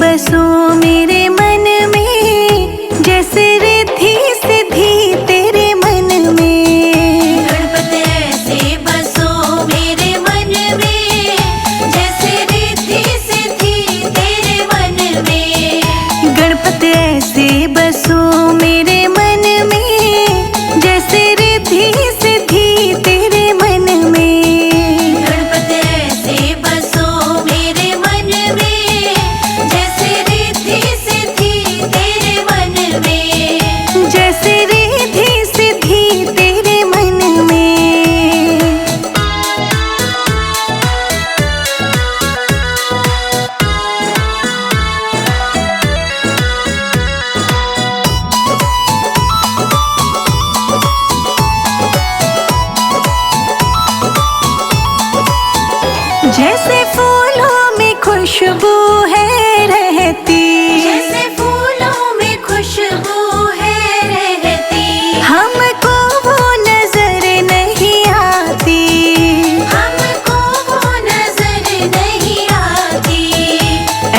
बसो मेरे मन में, जैसे रिद्धि सिद्धि तेरे मन में। गणपति ऐसे बसो मेरे मन में, जैसे रिद्धि सिद्धि तेरे मन में। गणपति ऐसे बसो मेरे मन में, जैसे रिद्धि सिद्धि तेरे मन में। गणपति ऐसे बसो मेरे मन में, जैसे रिद्धि सिद्धि तेरे मन में। जैसे रिद्धि सिद्धि तेरे मन में। जैसे फूलों में खुशबू है रहती, जैसे फूलों में खुशबू है रहती। हमको वो नजर नहीं आती। हमको वो नजर नहीं आती।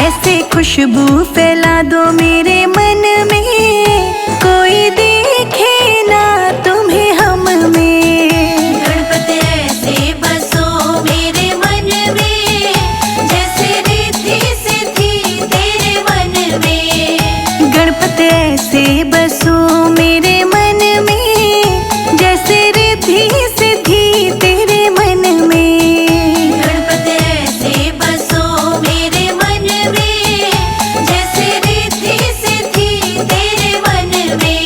ऐसे खुशबू फैला दो मेरे मन में, कोई देखे ना तुम्हें हम में। गणपति ऐसे बसो मेरे मन में, जैसे रिद्धि सिद्धि तेरे मन में। गणपति ऐसे बसो मेरे मन में, जैसे रिद्धि सिद्धि तेरे मन में। गणपति ऐसे बसो मेरे मन में, जैसे रिद्धि सिद्धि तेरे मन में।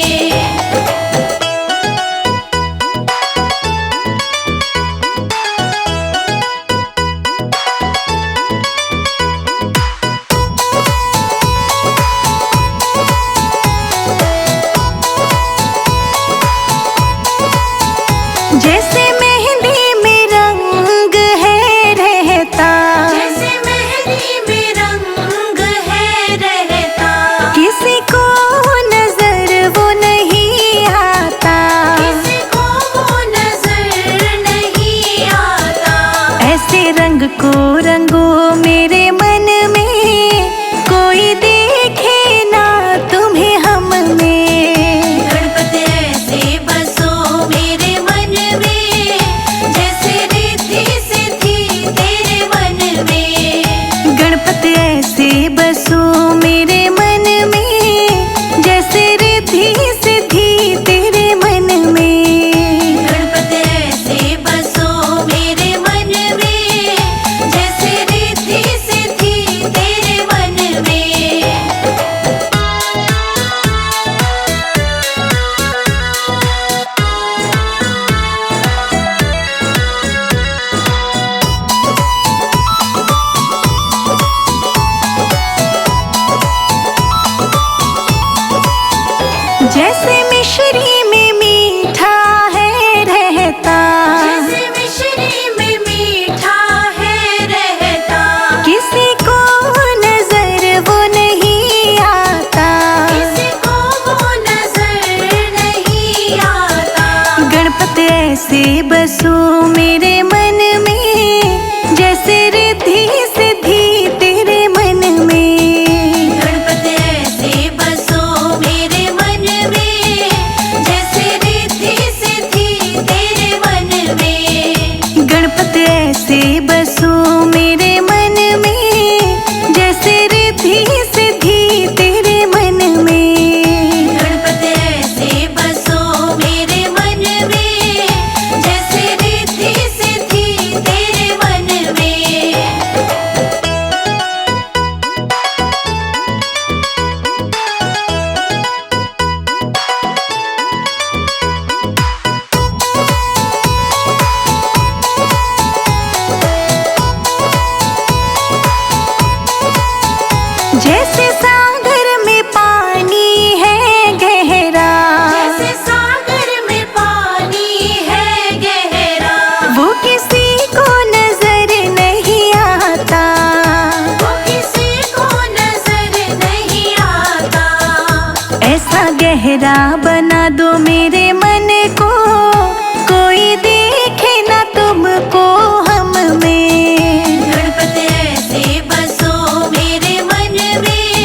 जैसे मेहंदी में रंग है रहता, जैसे मेहंदी में रंग है रहता। किसी को नजर वो नहीं आता। किसी को वो नजर नहीं आता। ऐसे रंग को रंगो मेरे मन में, कोई देखे ना तुम्हें हम में। गणपति ऐसे बसो मेरे मन में, जैसे रिद्धि सिद्धि तेरे मन में। गणपति ऐसे बसो मेरे मन में, जैसे रिद्धि सिद्धि तेरे मन में। गणपति ऐसे बसो मेरे मन में, जैसे रिद्धि सिद्धि तेरे मन में। जैसे मिश्री में मीठा है रहता, जैसे मिश्री में मीठा है रहता। किसी को नजर वो नहीं आता। किसी को वो नजर नहीं आता। गणपति ऐसे बसो मेरे मन में, जैसे रिद्धि सिद्धि तेरे मन में। गणपति ऐसे बसो मेरे मन में, जैसे रिद्धि सिद्धि तेरे मन में। गणपति ऐसे बसो मेरे मन में, जैसे रिद्धि सिद्धि तेरे मन में। गणपति ऐसे बसो मेरे मन में, जैसे रिद्धि सिद्धि तेरे मन में। जैसे सागर में पानी है गहरा, जैसे सागर में पानी है गहरा। वो किसी को नजर नहीं आता। वो किसी को नजर नहीं आता। ऐसा गहरा बना दो मेरे मन को, कोई देखे ना तुमको हम में। गणपति ऐसे बसो मेरे मन में,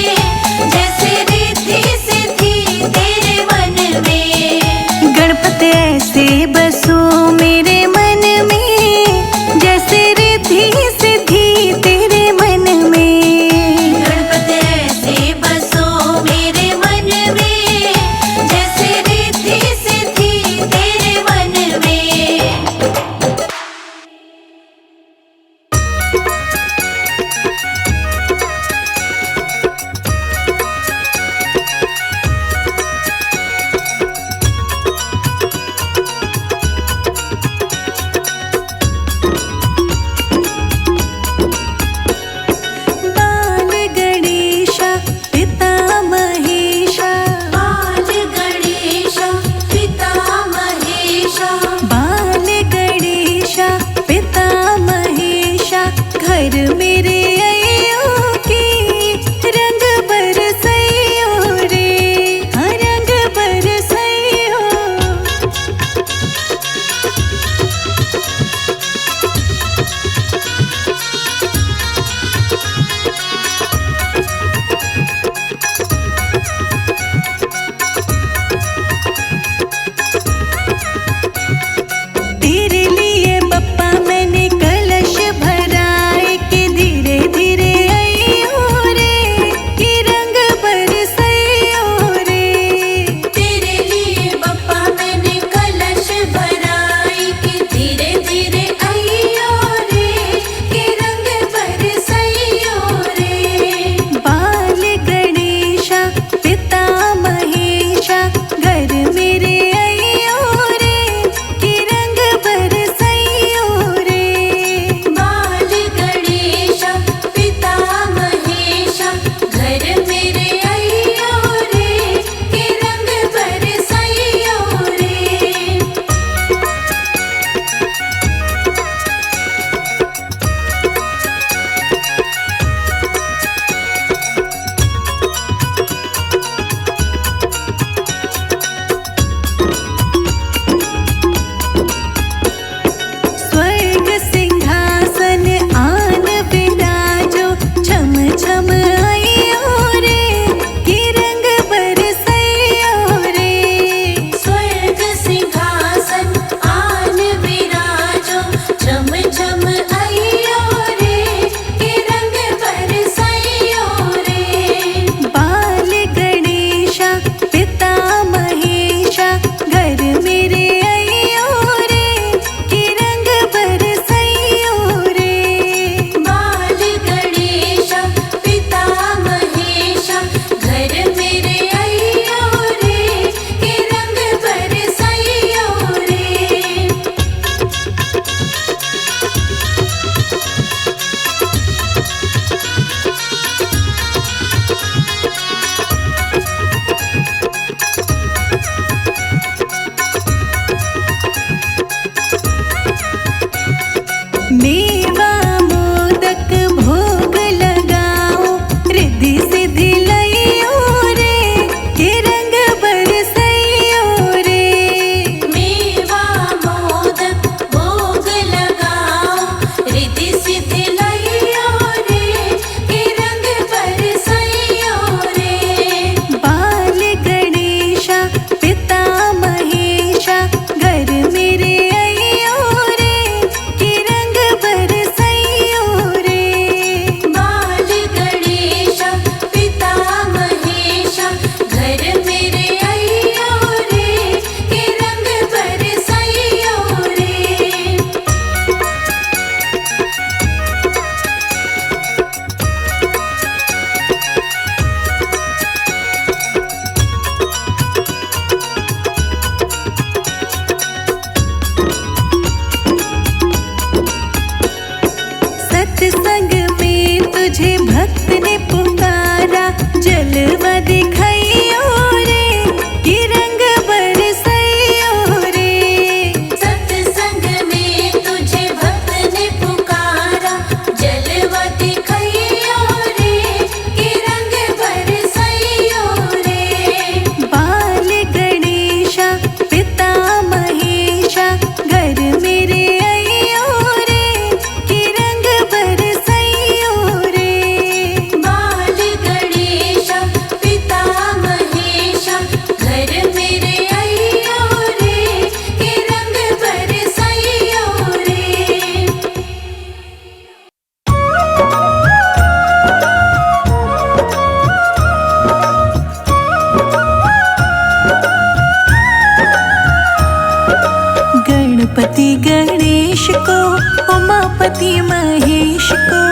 गणपति गणेश को, उमापति महेश को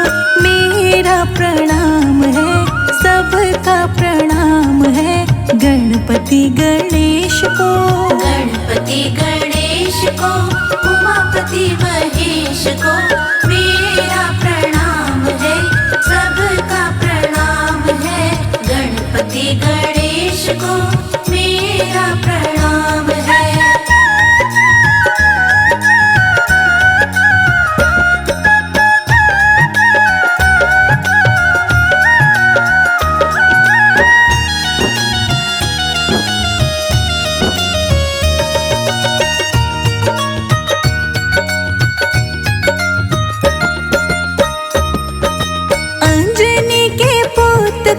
मेरा प्रणाम है, सबका प्रणाम है। गणपति गणेश को, गणपति गणेश को, उमापति महेश को मेरा प्रणाम है, सबका प्रणाम है। गणपति गणेश को मेरा प्रणाम है।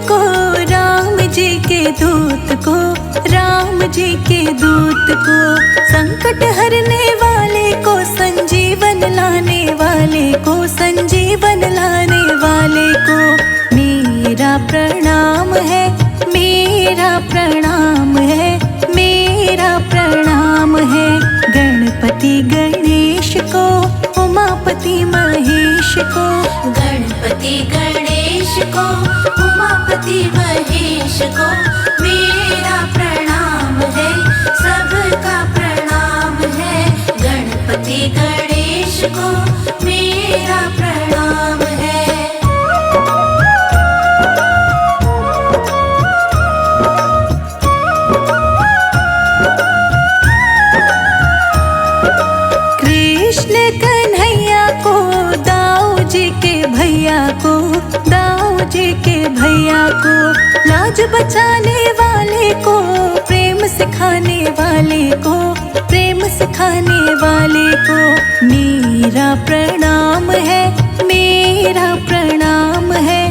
को राम जी के दूत को, राम जी के दूत को, संकट हरने वाले को, संजीवन लाने वाले को, संजीवन लाने वाले को मेरा प्रणाम है, मेरा प्रणाम है, मेरा प्रणाम है। गणपति गणेश को, उमापति महेश को, गणपति गणेश को, उमापति महेश को मेरा प्रणाम है, सबका प्रणाम है। गणपति गणेश को मेरा प्रणाम है। कृष्ण कन्हैया को, दाऊ जी के भैया को, दाऊ जी के भैया को, लाज बचाने वाले को, प्रेम सिखाने वाले को, प्रेम सिखाने वाले को मेरा प्रणाम है, मेरा प्रणाम है,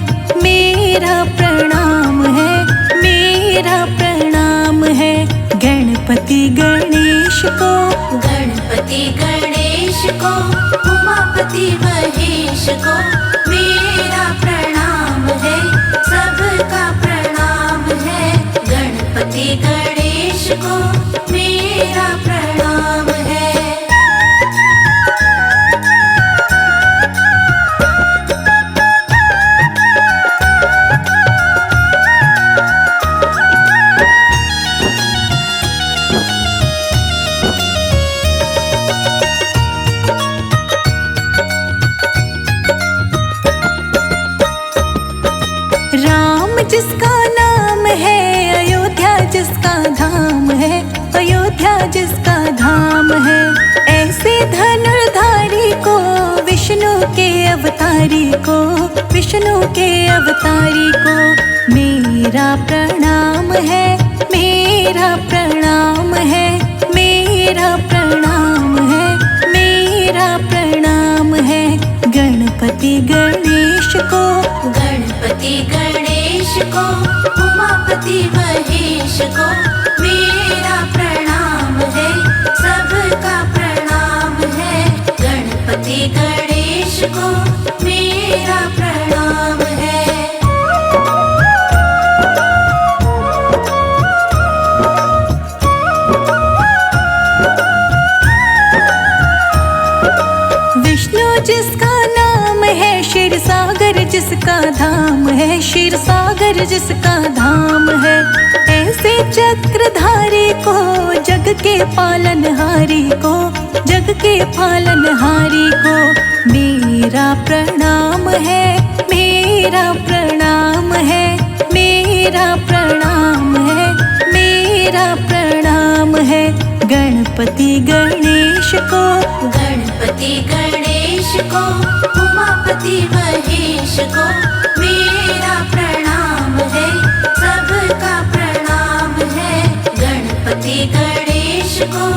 मेरा प्रणाम है, मेरा प्रणाम है। गणपति गणेश को, गणपति गणेश को, उमापति महेश को मेरा प्रणाम है, सबका प्रणाम है। गणपति गणेश को मेरा प्रणाम है। जिसका नाम है अयोध्या, जिसका धाम है अयोध्या, जिसका धाम है, ऐसे धनुर्धारी को, विष्णु के अवतारी को, विष्णु के अवतारी को मेरा प्रणाम है, मेरा प्रणाम है, मेरा प्रणाम है, मेरा प्रणाम है। गणपति गणेश को, गणपति गणेश को, उमापति महेश को मेरा प्रणाम है, सबका प्रणाम है। गणपति गणेश को मेरा प्रणाम है। विष्णु जिसका नाम है, क्षीर सागर जिसका धाम है, क्षीर सागर जिसका धाम है, ऐसे चक्रधारी को, जग के पालनहारी को, जग के पालनहारी को मेरा प्रणाम है, मेरा प्रणाम है, मेरा प्रणाम है, मेरा प्रणाम है। गणपति गणेश को, गणपति गणेश को, उमापति महेश को मेरा प्रणाम है, सबका प्रणाम है। गणपति गणेश को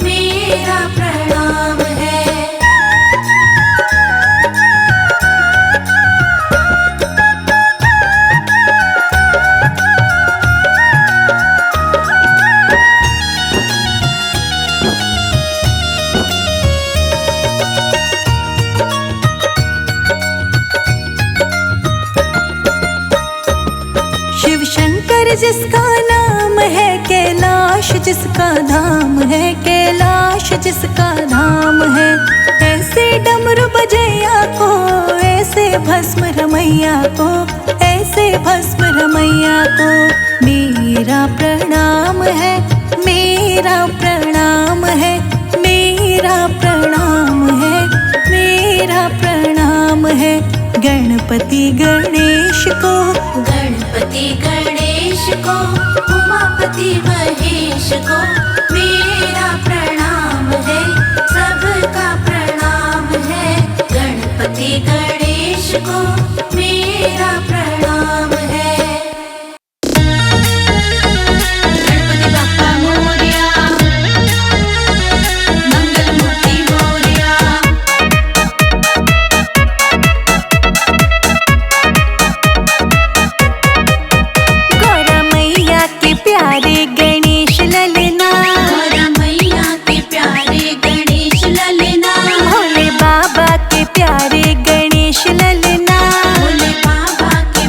मेरा प्रणाम है। जिसका नाम धाम है कैलाश जिसका धाम है, कैलाश जिसका धाम है। ऐसे डमरू बजैया को, ऐसे भस्म रमैया को, ऐसे भस्म रमैया को मेरा प्रणाम है, मेरा प्रणाम है, मेरा प्रणाम है, मेरा प्रणाम है। गणपति गणेश को, गणपति गणेश को, उमापति महेश को मेरा प्रणाम है, सबका प्रणाम है। गणपति गणेश को मेरा प्रणाम है। गणपति बप्पा मोरया, मंगल मूर्ति मोरया। गौरा मैया के प्यारे गणेश ललना, गौरा मैया के प्यारे गणेश ललना, भोले बाबा के प्यारे गणेश ललना, भोले बाबा के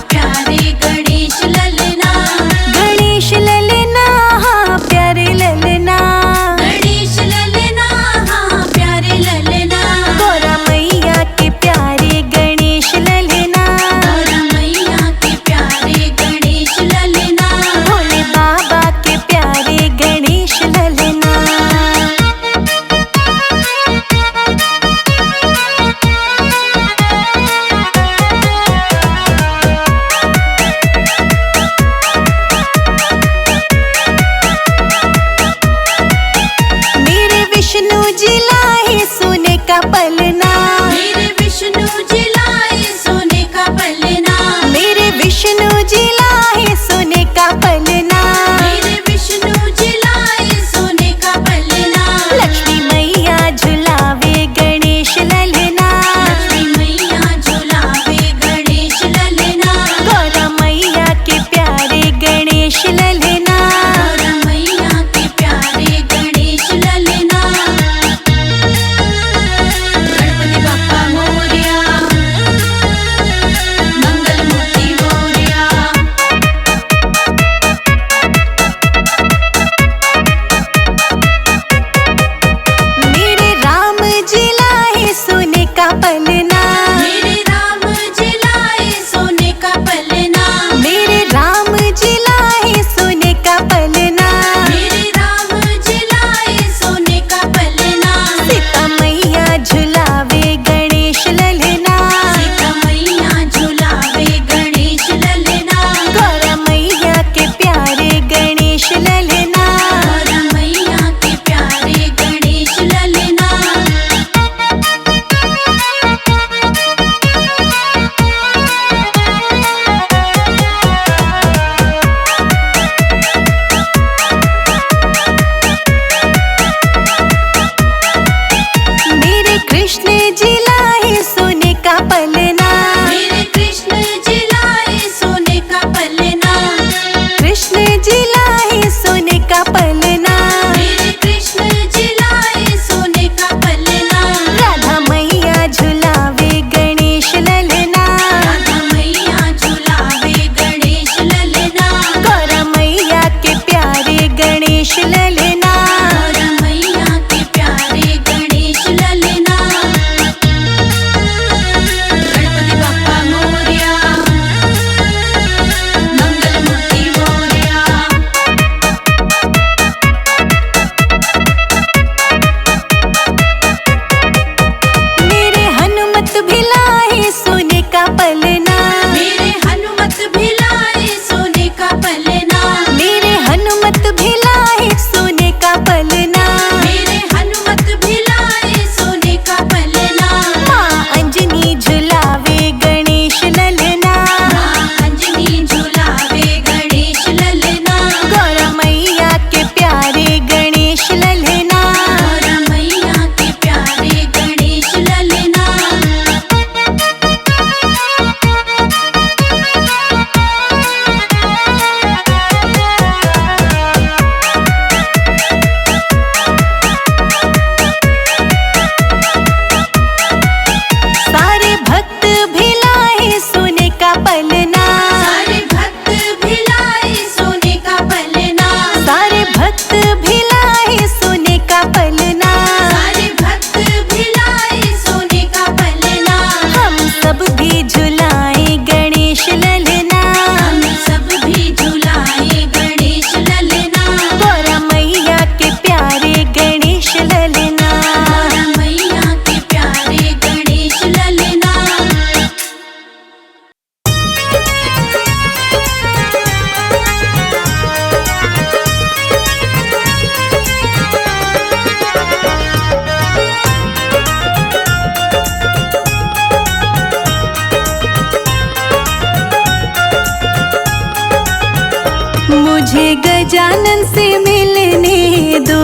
मुझे गजानन से मिलने दो,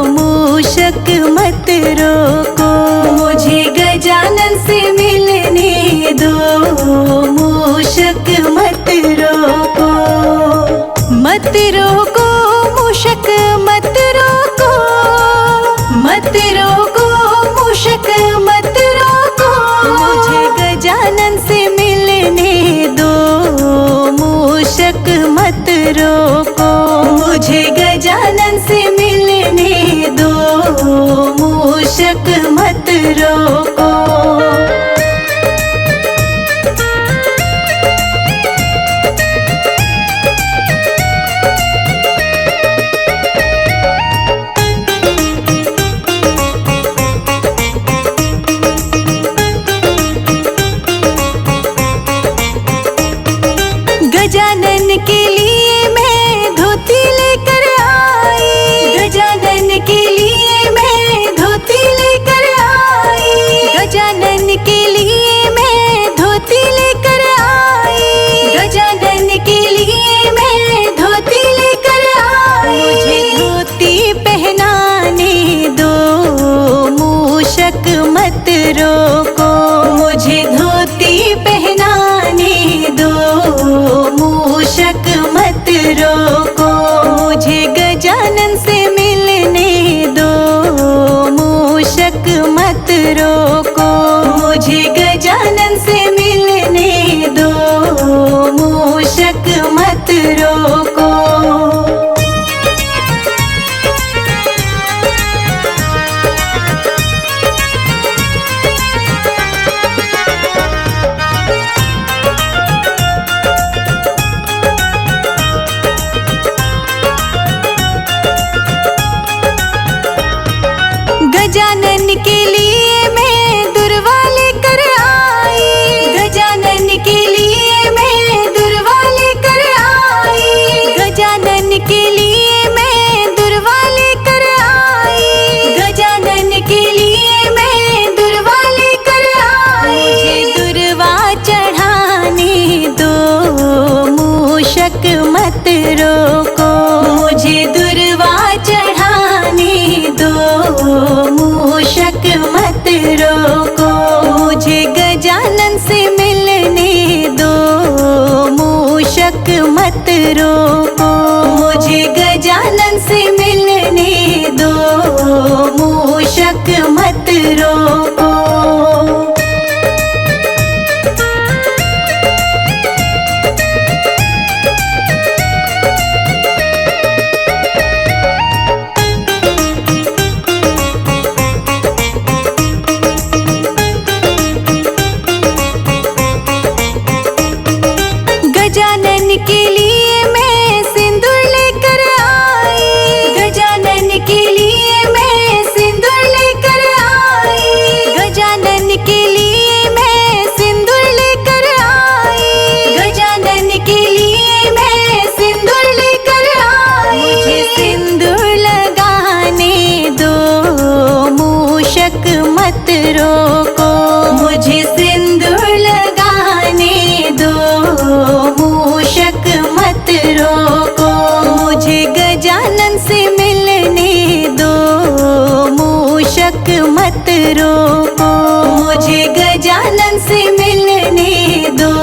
मूषक मत रोको। मुझे गजानन से मिलने दो, मूषक मत रोको। मत रोको मूषक मत रोको, मत रोको मूषक मत रोको। मुझे गजानन से मिलने दो, मूषक मत रोको। मुझे गजानन से मिलने दो, मूषक मत रोको। गजानन के लिए मैं धोती लेकर आई, गजानन के लिए मैं धोती लेकर आई। गजानन के लिए मैं धोती लेकर आई, गजानन के लिए मैं धोती लेकर आई। मुझे धोती पहनाने दो, मूषक मत रोको। मुझे धोती पहनाने दो, मूषक मत रोको। मुझे गजानन से मिलने दो, मूषक मत रोको। मुझे गजानन से मिलने दो, मूषक मत रोको। गजानन के लिए मैं दुर्वा लेकर आई, गजानन के लिए मैं दुर्वा लेकर आई। गजानन के लिए मैं दुर्वा लेकर आई, गजानन के लिए मैं दुर्वा लेकर आई। मुझे दुर्वा चढ़ाने दो, मूषक मत रोको। मुझे दुर्वा चढ़ाने दो, मूषक मत रोको। मुझे गजानन से मिलने दो, मूषक मत रोको। मुझे गजानन से मिलने दो, मूषक मत रोको। गजानन के लिए मैं सिंदूर लेकर आई, गजानन के लिए मैं सिंदूर लेकर आई। गजानन के लिए मैं सिंदूर लेकर आई, गजानन के लिए मैं सिंदूर लेकर आई। मुझे सिंदूर लगाने दो, मूषक मत रोको। मुझे सिंदूर लगाने दो, मूषक मत रोको। मुझे गजानन से मिलने दो, मूषक मत रोको। मुझे गजानन से मिलने दो,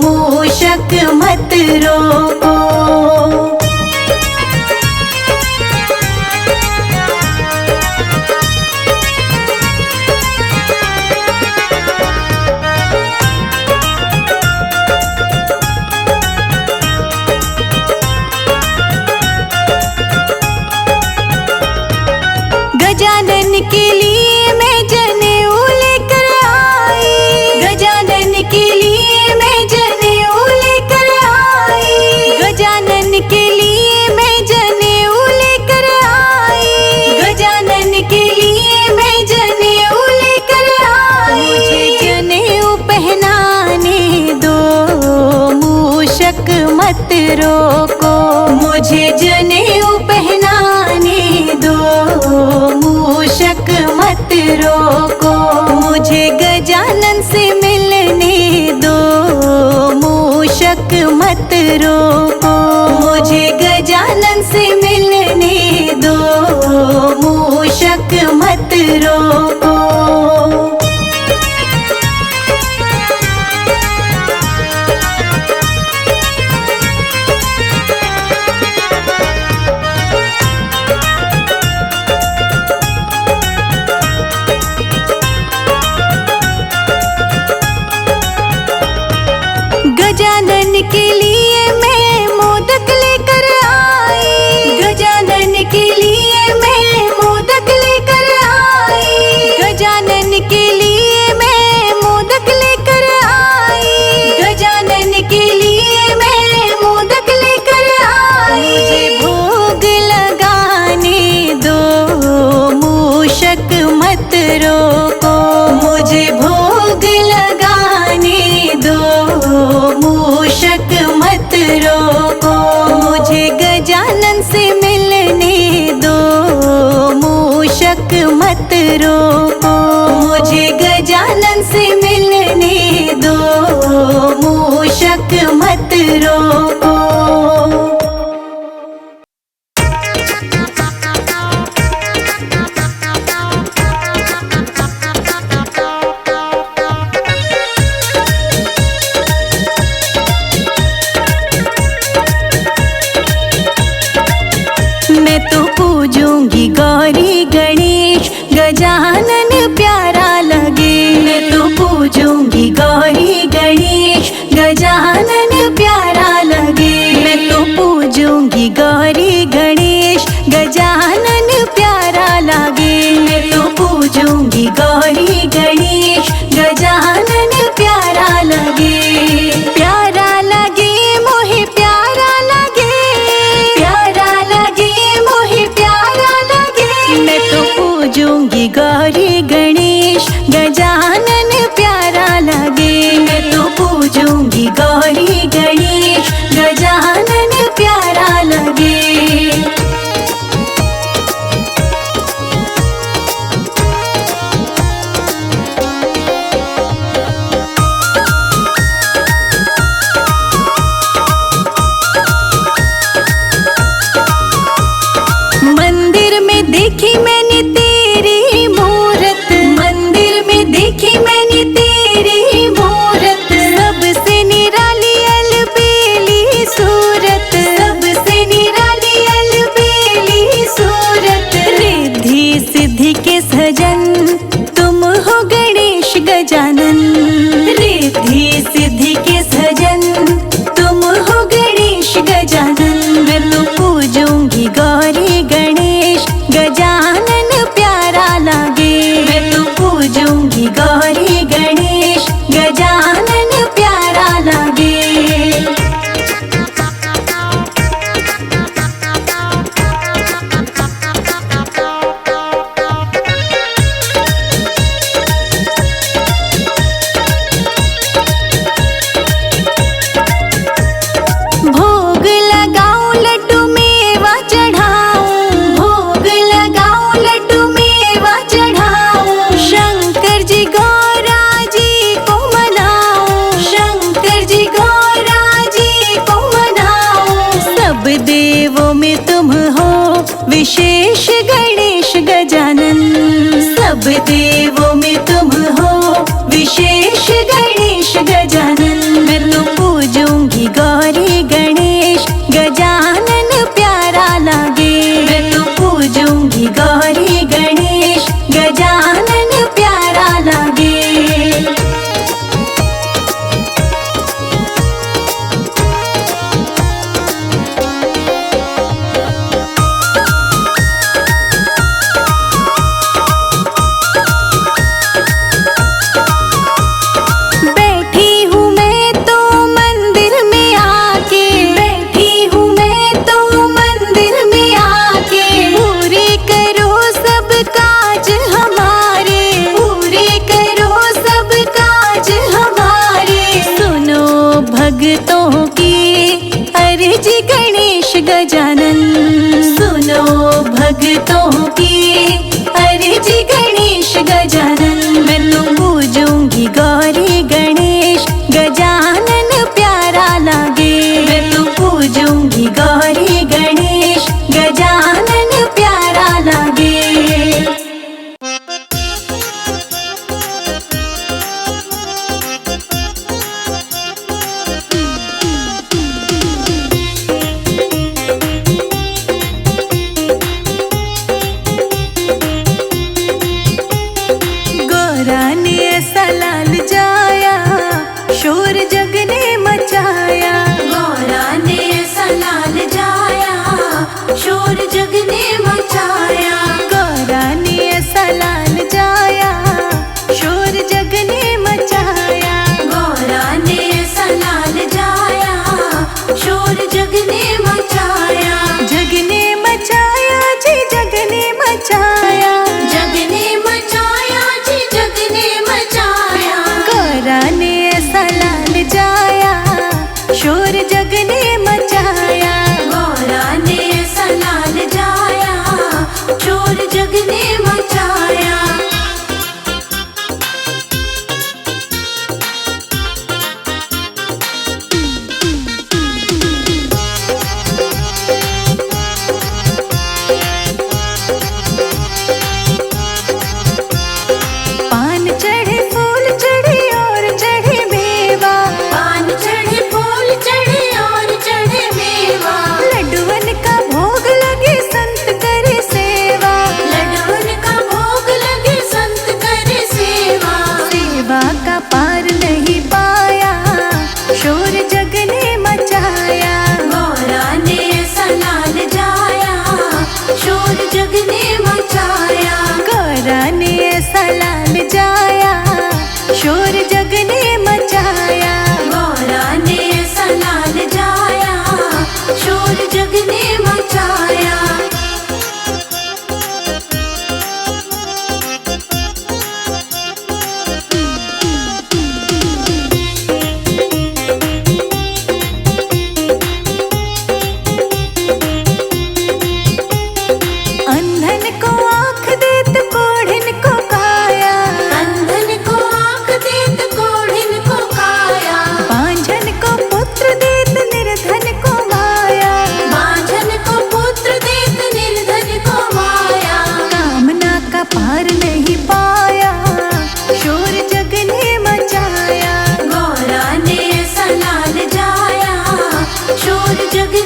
मूषक मत रोको। गजानन के लिए मैं जनेऊ लेकर आई, गजानन के लिए मैं जनेऊ लेकर आई। गजानन के लिए मैं जनेऊ लेकर आई, गजानन के लिए मैं जनेऊ लेकर आई। मुझे जनेऊ पहनाने दो, मूषक मत रोको। मुझे जनेऊ पहनाने दो, मूषक मत रोको। मुझे गजानन से मिलने दो, मूषक मत रोको। मुझे गजानन से मिलने दो, मूषक मत रोको। गजानन के लिए मैं मोदक लेकर आई, गजानन के लिए मैं मोदक लेकर आई, गजानन के लिए मैं मोदक लेकर आई, गजानन के लिए मैं मोदक लेकर आई। मुझे भोग लगाने दो, मूषक मत रोको, मुझे भोग लगाने दो, मूषक मत रोको। मुझे गजानन से मिलने दो, मूषक मत रोको, मुझे गजानन से मिलने दो, मूषक मत रोको। मैं तो पूजूंगी गौरी गणेश, गजानन प्यारा लगे। मैं तो पूजूंगी गौरी गणेश, गजानन प्यारा लगे। मैं तो पूजूंगी गौरी गणेश, गजानन प्यारा लगे। मैं तो पूजूंगी गौरी गणेश, गजानन प्यारा लगे। प्यारा लगे मोहे प्यारा लगे, प्यारा लगे मोहे प्यारा लगे। मैं तो पूजूंगी गौरी गणेश, गजानन प्यारा लगे। मैं तो पूजूंगी गौरी गणेश, गजानन प्यारा लगे। मंदिर में देखी मैंने तेरी मूरत, मंदिर में देखी मैंने तेरी मूरत। सबसे निराली अलबेली सूरत, सबसे निराली अलबेली सूरत। रिद्धि सिद्धि के सजन तुम हो गणेश गजानन, रिद्धि सिद्धि के सजन तुम हो गणेश गजानन। मैं तो पूजूंगी गौरी गणेश, गजानन प्यारा लगे। मैं तो पूजूंगी गौरी गणेश, गजानन प्यारा लगे। भोग लगाऊं लड्डू मेवा चढ़ाऊं, भोग लगाऊं लड्डू मेवा चढ़ाऊं। शंकर जी गौरा जी को मनाऊं, शंकर जी गौरा जी को मनाऊं। सब देवों में तुम हो विशेष गणेश गजानन, सब देवों में तुम हो विशेष गणेश गजानन। मैं तो पूजूंगी गौरी गणेश, गजानन प्यारा लगे। मैं तो पूजूंगी गौरी गणेश, गजानन प्यारा लगे। बैठी हूँ मैं तो मंदिर में आके, बैठी हूँ मैं तो मंदिर में आके। पूरे करो सब काज हमारे, पूरे करो सब काज हमारे। सुनो भक्तों की अर्जी गणेश गजानन, सुनो भक्तों की अर्जी गणेश गजानन। मैं तो पूजूंगी गौरी गणेश, गजानन प्यारा लगे। मैं तो पूजूंगी गौरी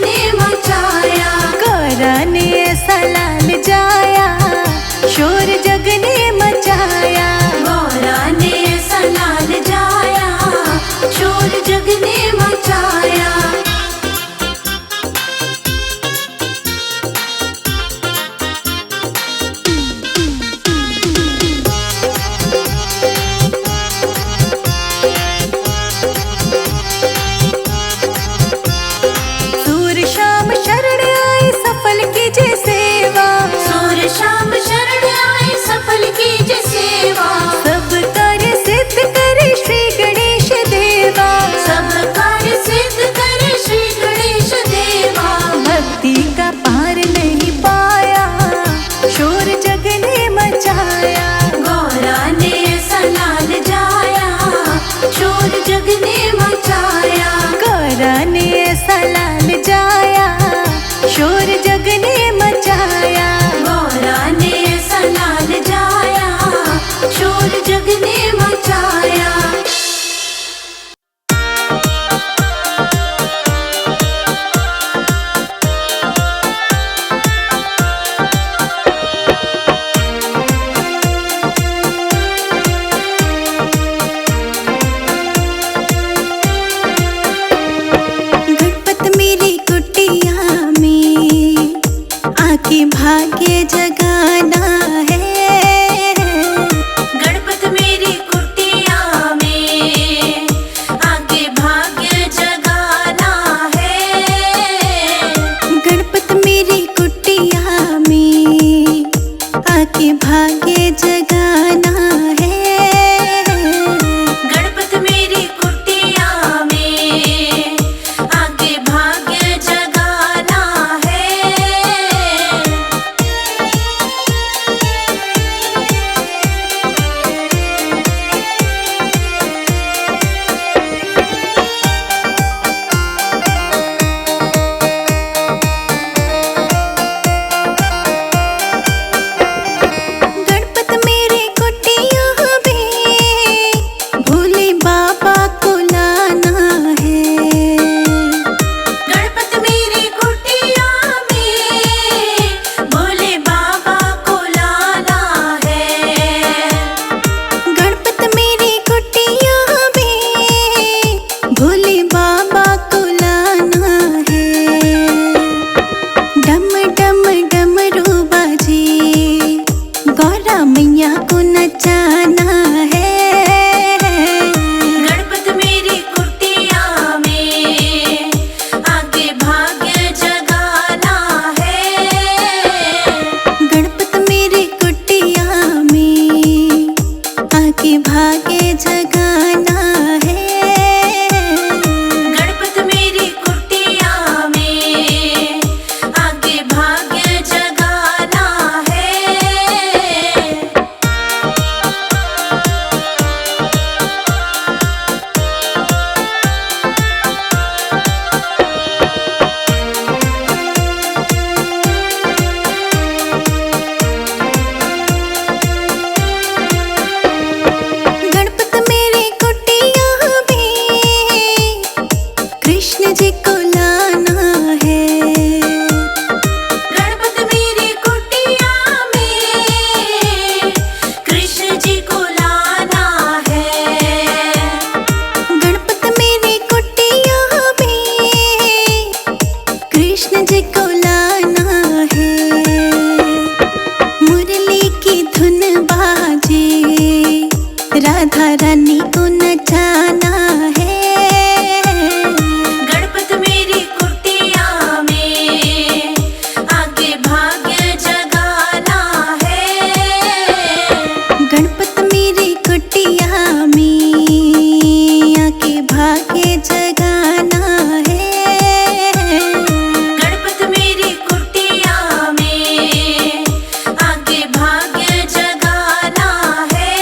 ने मचाया। गौरा ने ऐसा लाल जाया, शोर जग ने मचाया। गौरा ने ऐसा लाल जाया, शोर जग ने मचाया। सूर शाम शरण आए सफल कीजे सेवा। सूर शाम शरण आए सफल कीजे सेवा। सब कार्य सिद्ध करे श्री गणेश देवा। सब कार्य सिद्ध करे श्री गणेश देवा। भक्ति का पार नहीं पाया, शोर जग ने मचाया। गौरा ने ऐसा लाल जाया, शोर जग ने मचाया। गौरा ने ऐसा लाल जाया, शोर जग ने मचाया। गौरा ने ऐसा लाल जाया, शोर जग ने मचाया। गणपत मेरी कुटिया में आके भाग्य जगाना है। गणपत मेरी कुटिया में आके भाग्य जगाना है। गणपत मेरी कुटिया में आके भाग्य जगाना है। गणपत मेरी कुटिया में आके भाग्य जगाना है। गणपत मेरी कुटिया में भोले बाबा को लाना है। गणपत मेरी कुटिया में भोले बाबा को लाना है। गणपत मेरी कुटिया में भोले बाबा को लाना है। डम डम डमरू बाजे, गौरा मैया को नचाना है। गणपत मेरी कुटिया में आके भाग्य जगाना है। गणपत मेरी कुटिया में आके भाग्य जगाना है। गणपत मेरी कुटिया में आके भाग्य जगाना है। गणपत मेरी कुटिया में कृष्ण जी को लाना है। गणपत मेरी कुटिया में कृष्ण जी को लाना है। गणपत मेरी कुटिया में कृष्ण जी को लाना है। मुरली की धुन बाजे, राधा रानी को नचाना है। गणपत मेरी कुटिया में आके भाग्य जगाना है। गणपत मेरी कुटिया में आके भाग्य जगाना है। गणपत मेरी कुटिया में आके भाग्य जगाना है।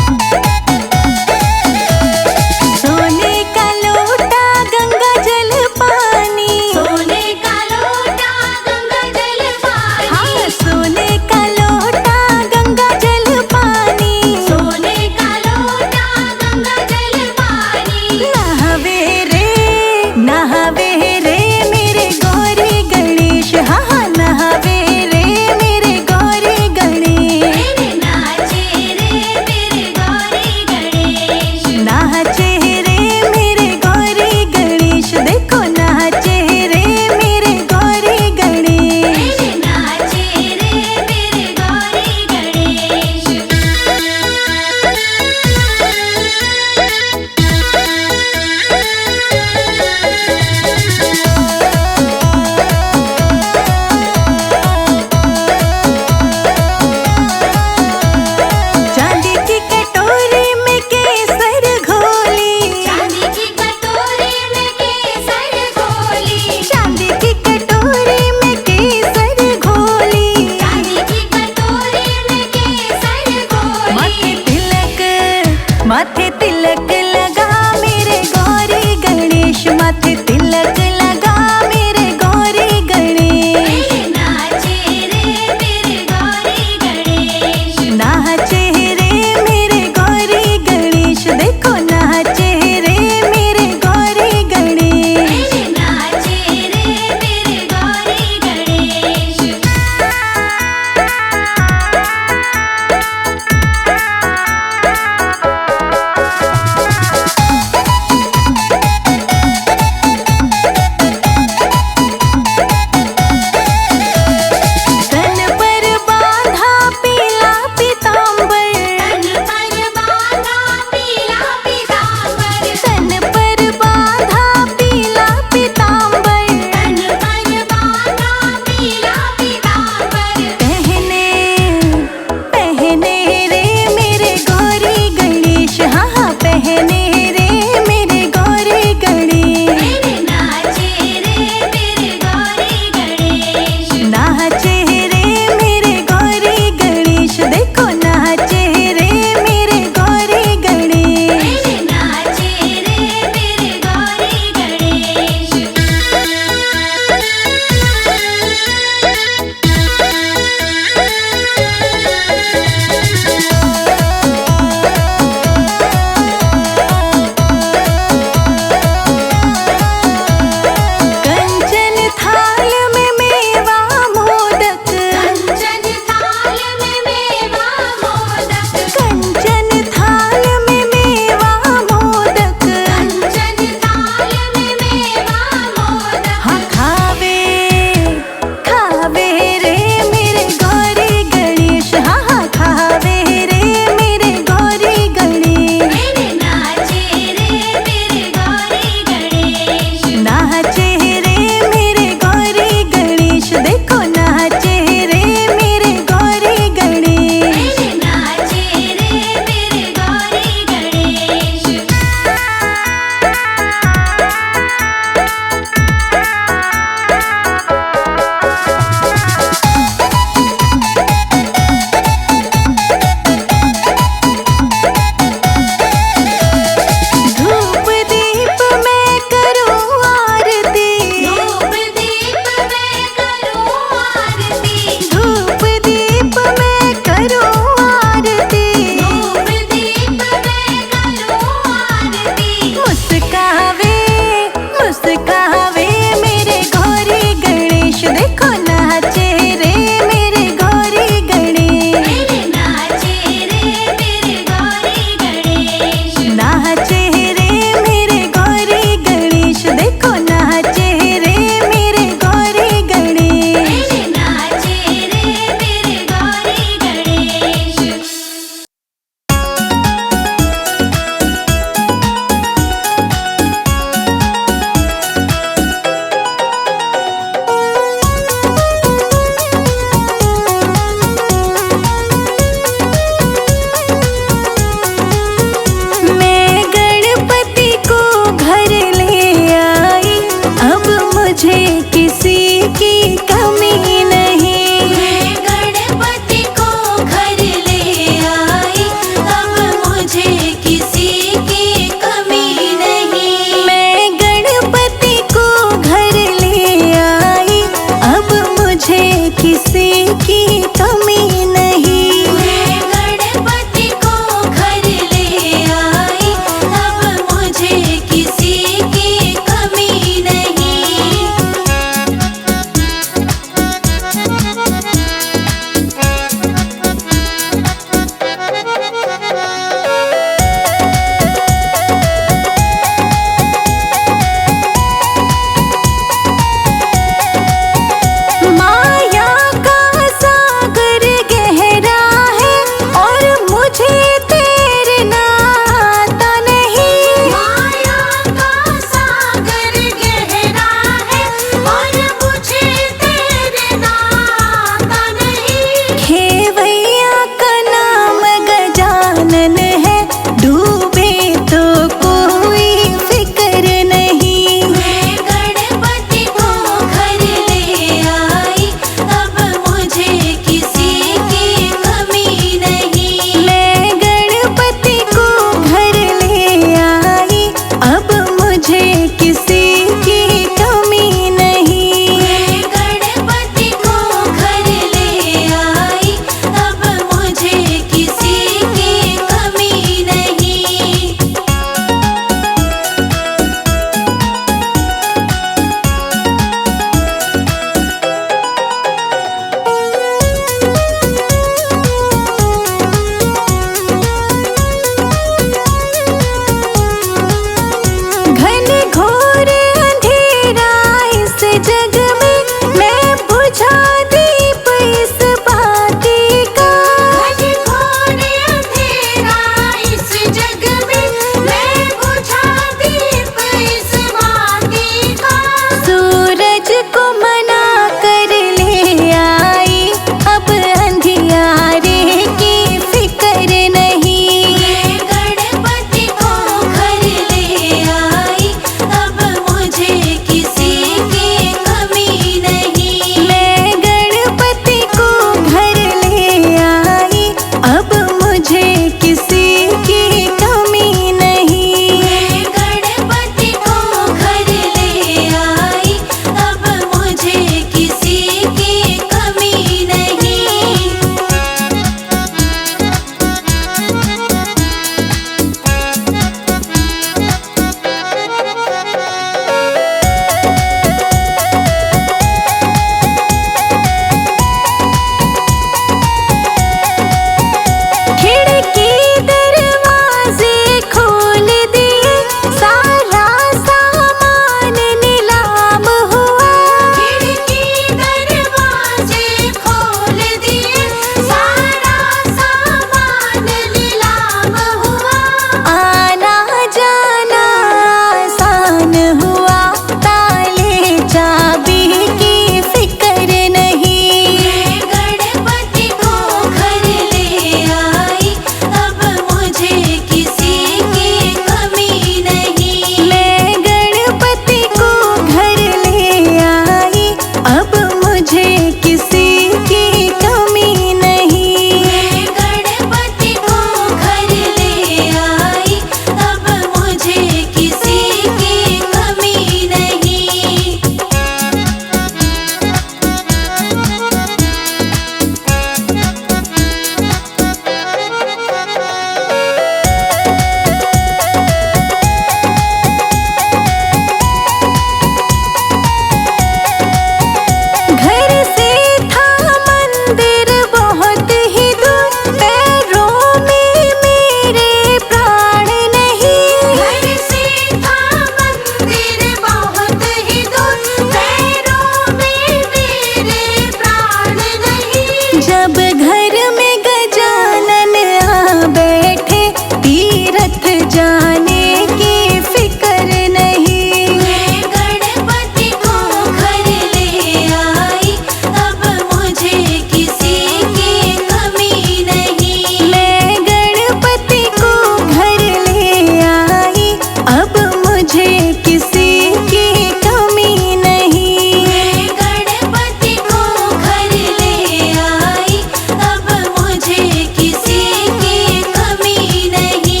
मुझे किसी की कमी नहीं। मैं गणपति को घर ले आई, अब मुझे किसी की कमी नहीं।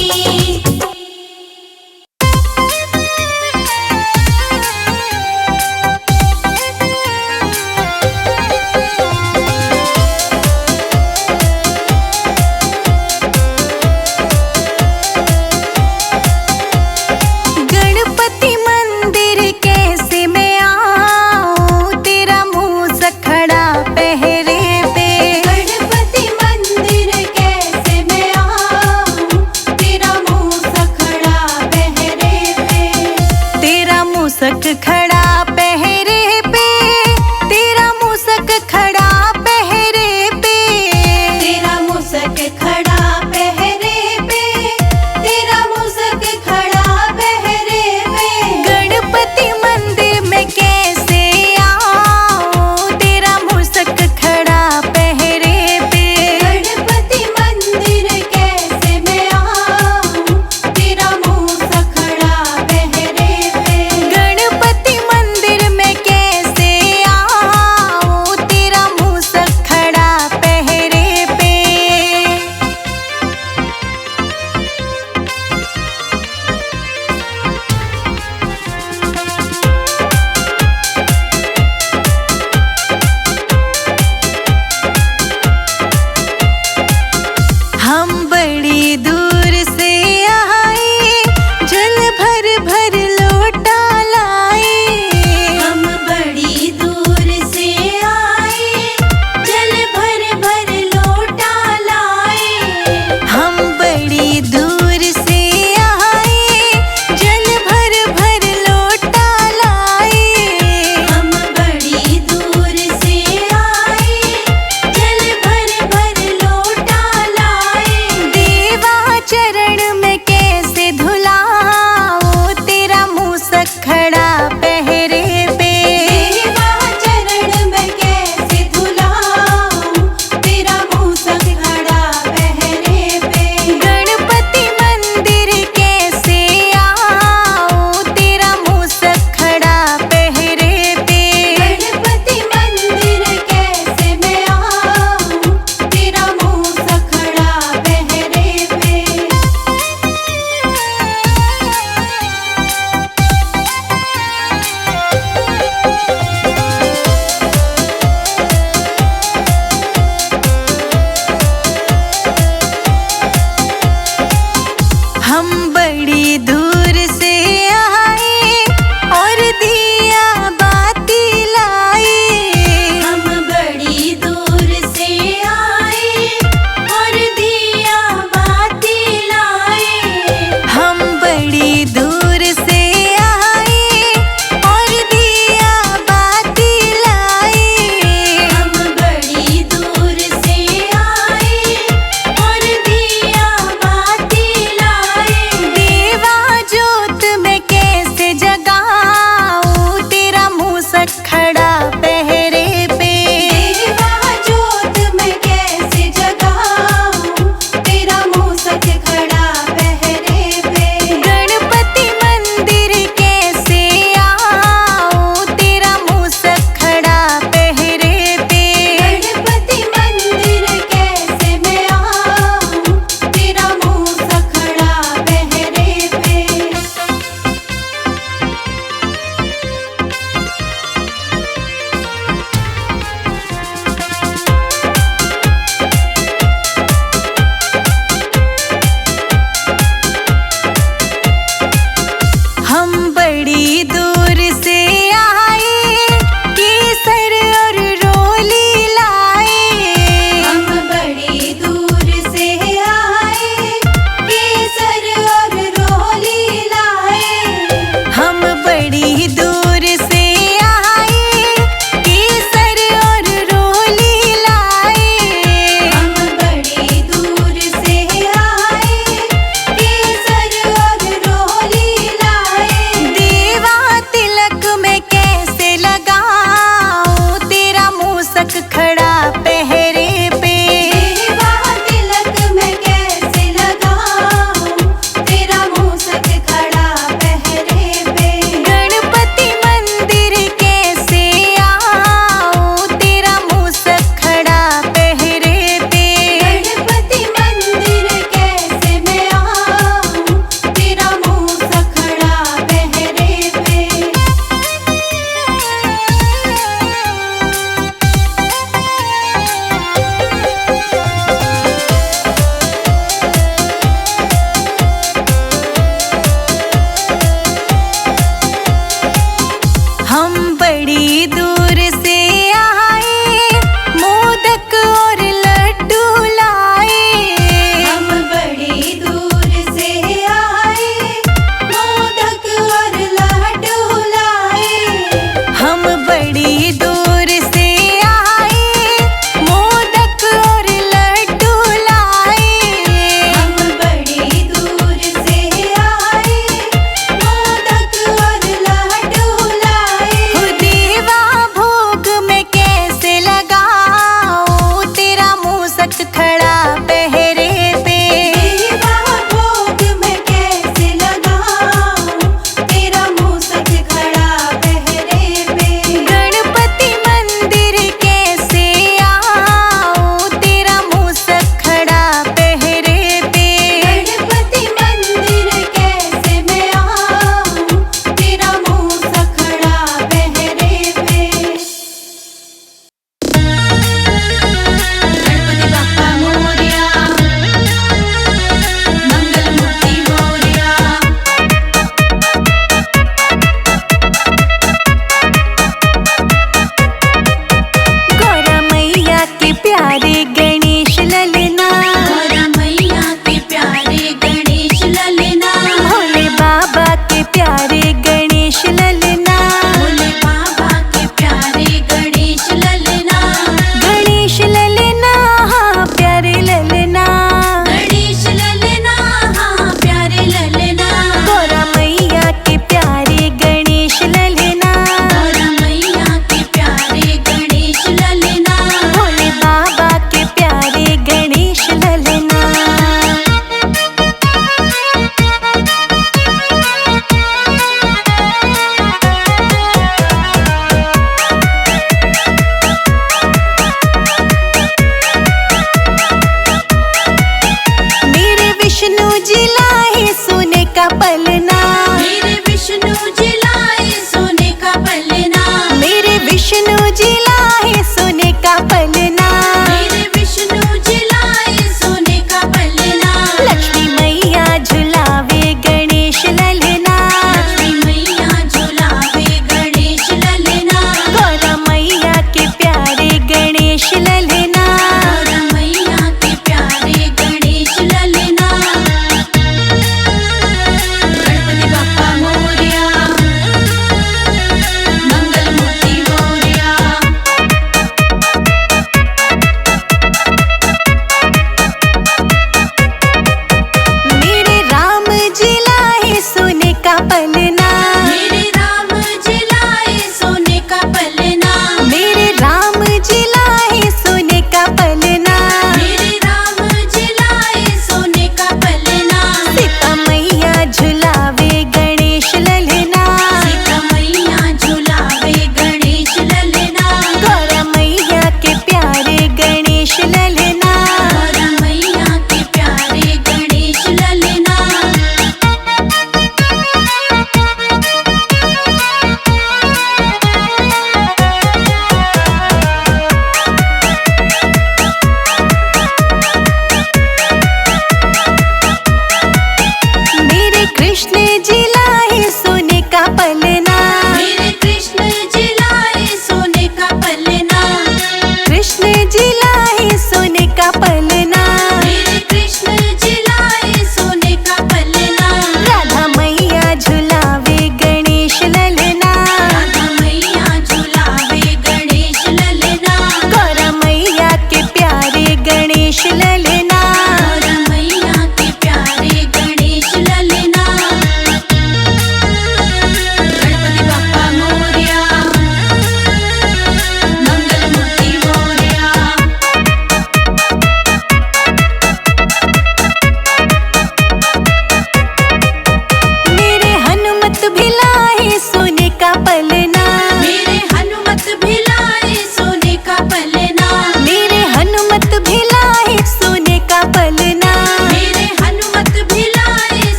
गणपति मन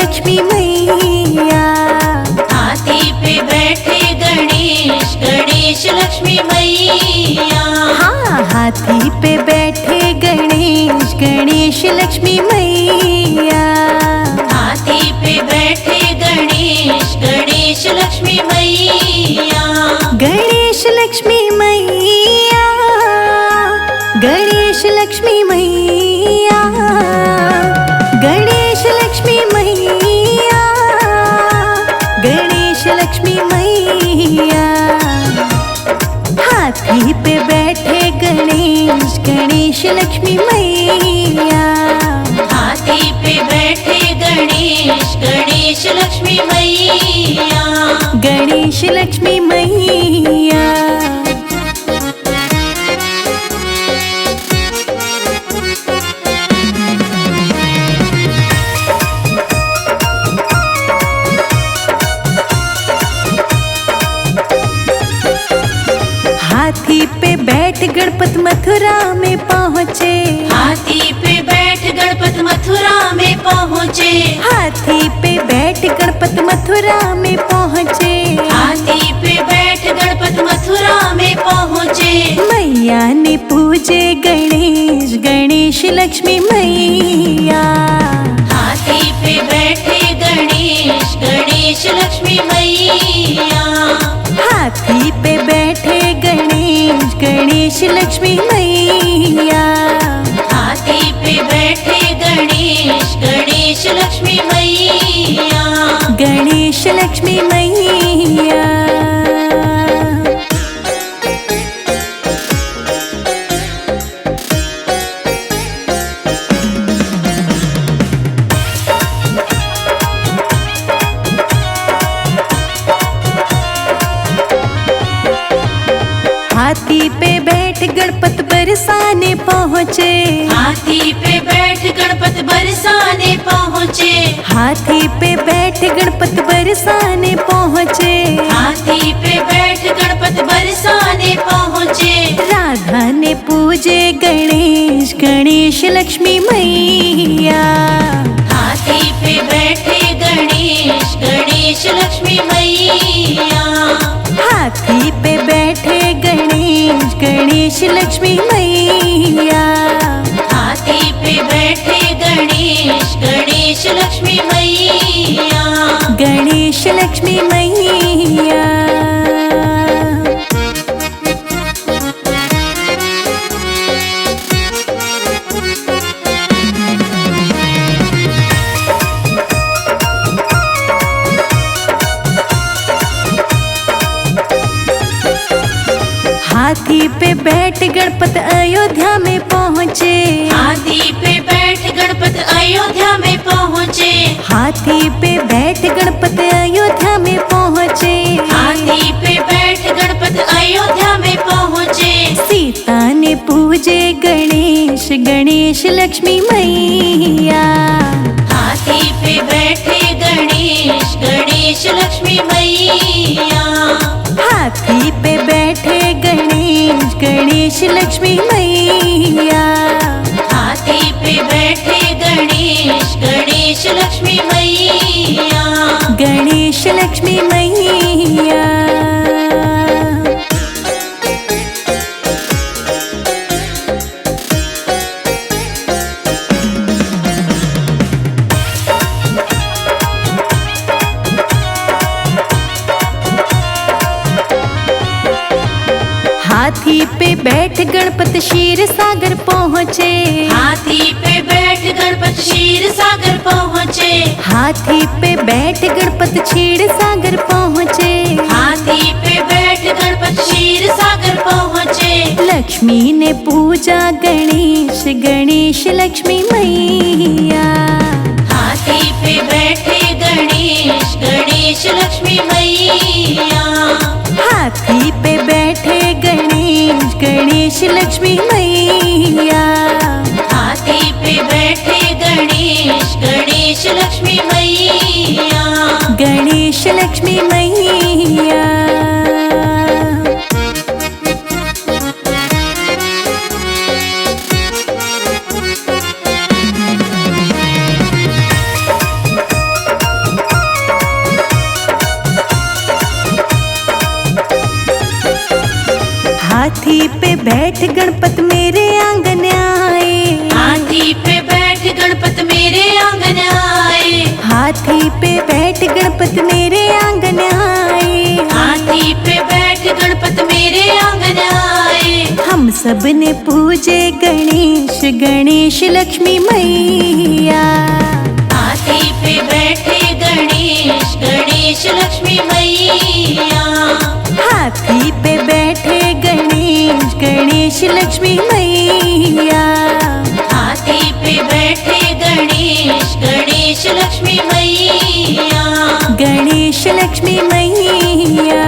लक्ष्मी मैया। हाथी पे बैठे गणेश गणेश लक्ष्मी मैया। हाँ, हाथी पे बैठे गणेश गणेश लक्ष्मी मैया। हाथी पे बैठे गणेश गणेश लक्ष्मी मैया। गणेश लक्ष्मी मैया, गणेश लक्ष्मी मैया, गणेश लक्ष्मी मैया, गणेश लक्ष्मी मैया। हाथी पे बैठे गणेश गणेश लक्ष्मी मैया। हाथी पे बैठे गणेश गणेश लक्ष्मी मैया। गणेश लक्ष्मी मैया। हाथी पे बैठ गणपत मथुरा में पहुँचे। हाथी पे बैठ गणपत मथुरा में पहुँचे। हाथी पे बैठ गणपत मथुरा में पहुँचे। हाथी पे बैठ गणपत मथुरा में पहुँचे। मैया ने पूजे गणेश गणेश लक्ष्मी मैया। हाथी पे बैठे गणेश गणेश लक्ष्मी मैया। हाथी पे बैठे गणेश गणेश लक्ष्मी मैया। हाथी पे बैठे गणेश गणेश लक्ष्मी मैया। गणेश लक्ष्मी मैया। हाथी पे बैठ गणपत बरसाने पहुँचे। हाथी पे बैठ गणपत बरसाने पहुँचे। हाथी पे बैठ गणपत बरसाने पहुँचे। हाथी पे बैठ गणपत बरसाने पहुँचे। राधा ने पूजे गणेश गणेश लक्ष्मी मैया। हाथी पे बैठे गणेश गणेश लक्ष्मी मैया। हाथी पे बैठे गणेश गणेश लक्ष्मी मैया। हाथी पे बैठे गणेश गणेश लक्ष्मी मैया। गणेश लक्ष्मी मैया। हाथी पे बैठ गणपत अयोध्या में पहुँचे। हाथी पे बैठ गणपत अयोध्या में पहुँचे। हाथी पे बैठ गणपत अयोध्या में पहुँचे। हाथी पे बैठ गणपत अयोध्या में पहुँचे। सीता ने पूजे गणेश गणेश लक्ष्मी मैया। हाथी पे बैठे गणेश गणेश लक्ष्मी मैया। हाथी पे बैठे गणेश गणेश लक्ष्मी मैया। हाथी पे बैठे गणेश गणेश लक्ष्मी मैया। गणेश लक्ष्मी मैया। हाथी पे बैठ गणपत क्षीर सागर पहुँचे। हाथी पे बैठ गणपत क्षीर सागर पहुँचे। हाथी पे बैठ गणपत क्षीर सागर पहुँचे। हाथी पे बैठ गणपत क्षीर सागर पहुँचे। लक्ष्मी ने पूजा गणेश गणेश लक्ष्मी मैया। हाथी पे बैठे गणेश गणेश लक्ष्मी मैया। हाथी पे बैठे गणेश गणेश लक्ष्मी मैया। हाथी पे बैठे गणेश गणेश लक्ष्मी मैया। गणेश लक्ष्मी मैया। बैठ गणपत मेरे आंगन आए, हाथी पे बैठ गणपत मेरे आंगन आए, हाथी पे बैठ गणपत मेरे आंगन आए, हाथी पे बैठ गणपत मेरे आंगन आए। हम सब ने पूजे गणेश गणेश लक्ष्मी मैया। हाथी पे बैठे गणेश गणेश लक्ष्मी मैया, हाथी पे बैठे गणेश गणेश लक्ष्मी मैया, हाथी पे बैठे गणेश गणेश लक्ष्मी मैया, गणेश लक्ष्मी मैया।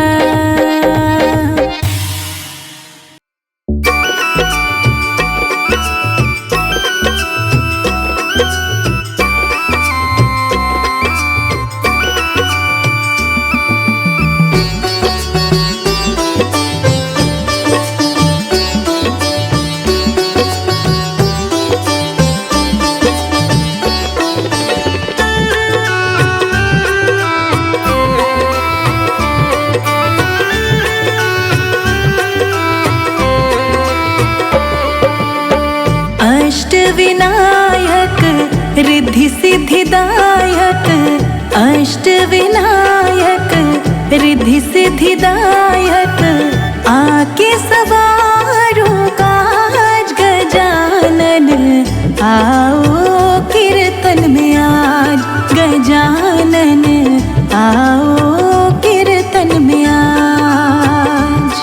अष्टविनायक रिद्धि सिद्धिदायक, अष्टविनायक रिद्धि सिद्धिदायक, आके सवारो काज गजानन, आओ कीर्तन में आज गजानन, आओ कीर्तन में आज।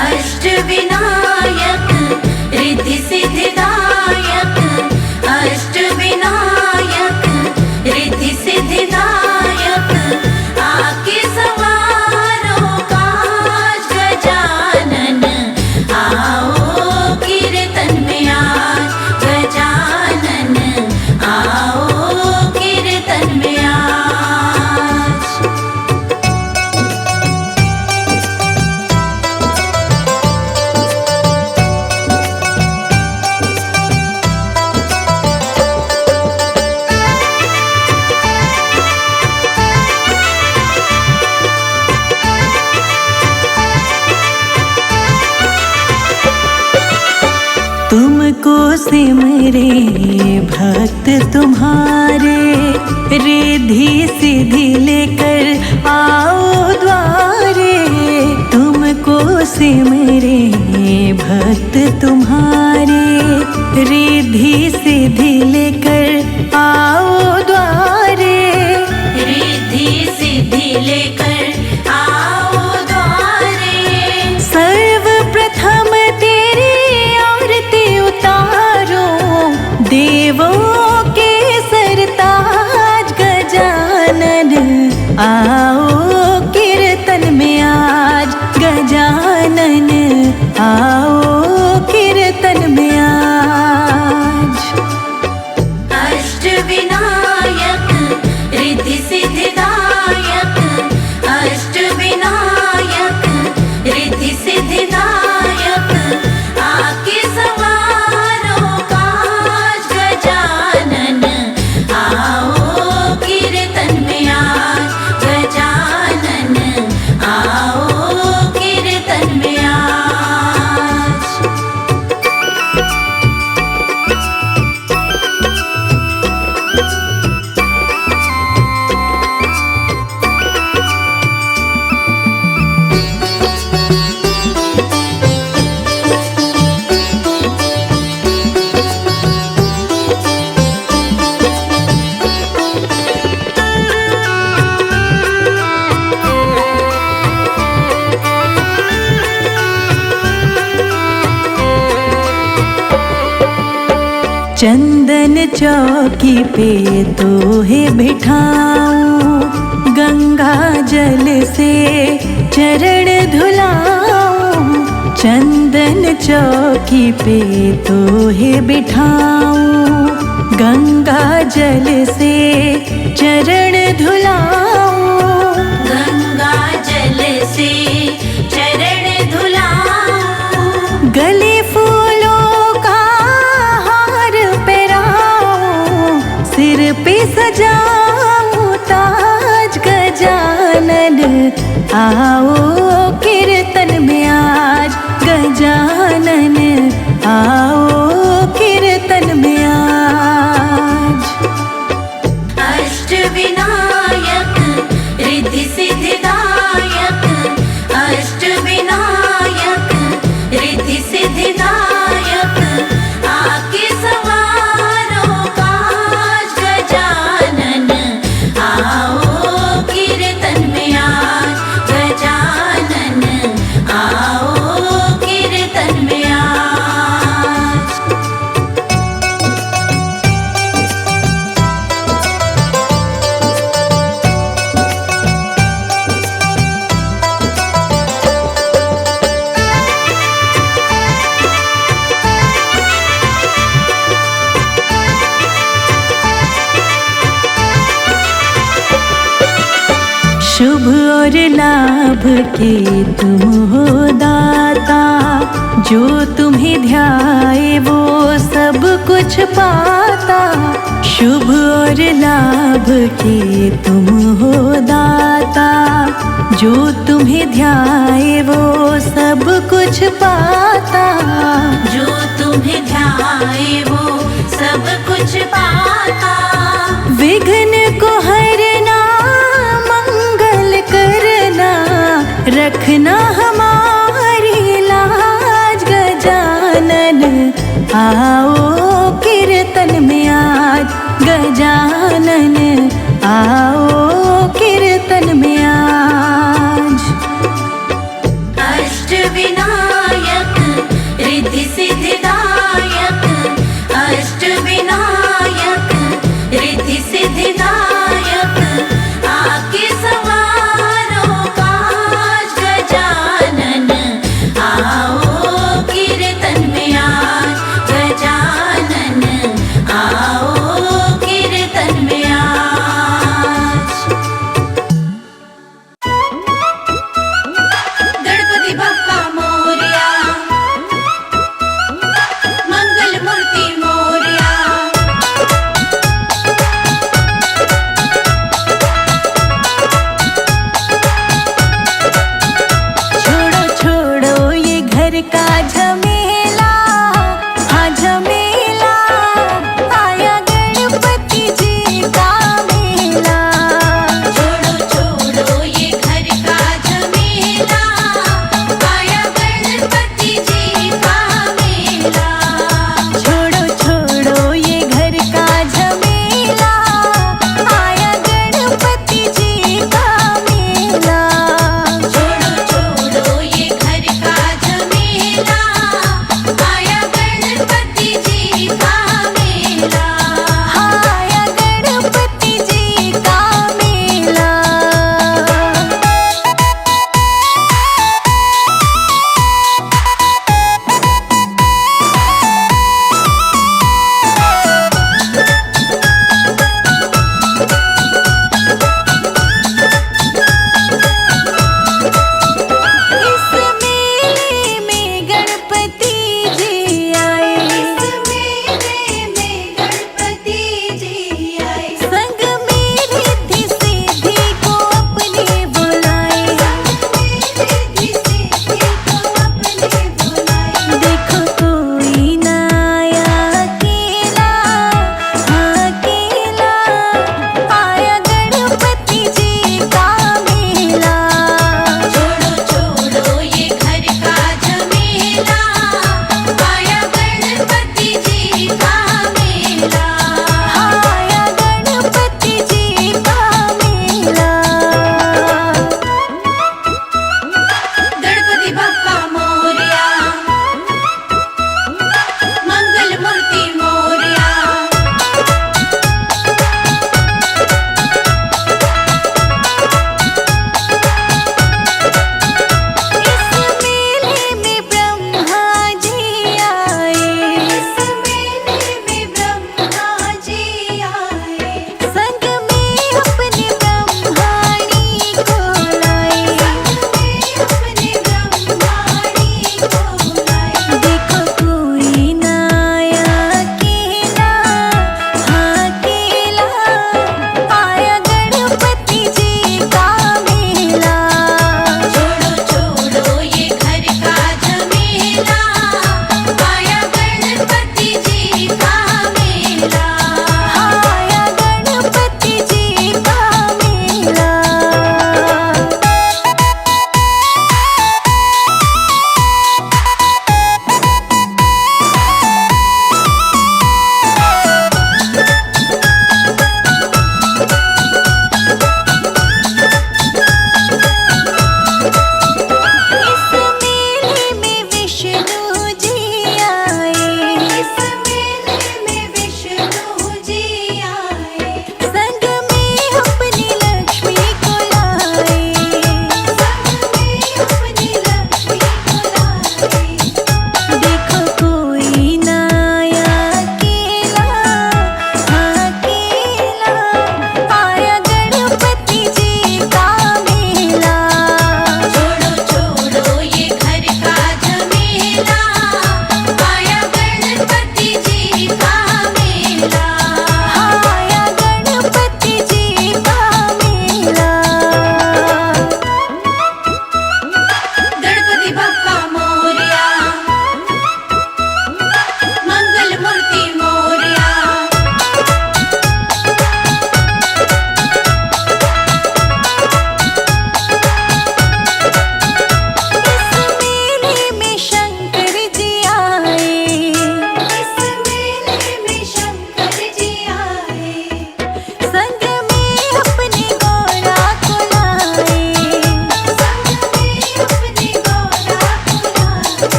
अष्टविनायक रिद्धि सिद्धिदायक, अष्टविनायक रिद्धि सिद्धिदायक, आके सवारो काज गजानन, आओ कीर्तन में आज गजानन, आओ कीर्तन में आज। तुमको सिमरे भक्त तुम्हारे, रिद्धि सिद्धि लेकर आओ द्वारे। तुमको सिमरे भक्त तुम्हारे, रिद्धि सिद्धि लेकर आओ द्वारे। रिद्धि सिद्धि लेकर आओ द्वारे। सर्वप्रथम तेरी आरती उतारो, देवों के सरताज गजानन, आओ कीर्तन में आज गजानन, आओ कीर्तन में आज। अष्टविनायक रिद्धि सिद्धिदायक, अष्टविनायक रिद्धि सिद्धिदायक, आके सवारो काज गजानन, आओ कीर्तन में आज गजानन, आओ कीर्तन में आज। चंदन चौकी पे तोहे बिठाऊं, गंगा जल से चरण धुलाऊं। चंदन चौकी पे तोहे बिठाऊं, गंगा जल से चरण धुलाऊं। गंगा जल से चरण धुलाऊं। गले फूलों का हार पहनाऊं, सिर पे सजाऊं ताज गजानन, आओ कीर्तन में आज गजानन। लाभ के तुम हो दाता, जो तुम्हें ध्याए वो सब कुछ पाता। शुभ और लाभ के तुम हो दाता, जो तुम्हें ध्याए वो सब कुछ पाता। जो तुम्हें ध्याए वो सब कुछ पाता। विघ्न को हरना, मंगल करना, रखना हमारी लाज। गजानन आओ कीर्तन में आज, गजानन आओ कीर्तन में आज। अष्ट विनायक रिद्धि सिद्धिदायक, अष्ट विनायक रिद्धि सिद्धिदायक, आके सवारो काज। गजानन आओ कीर्तन में आज, गजानन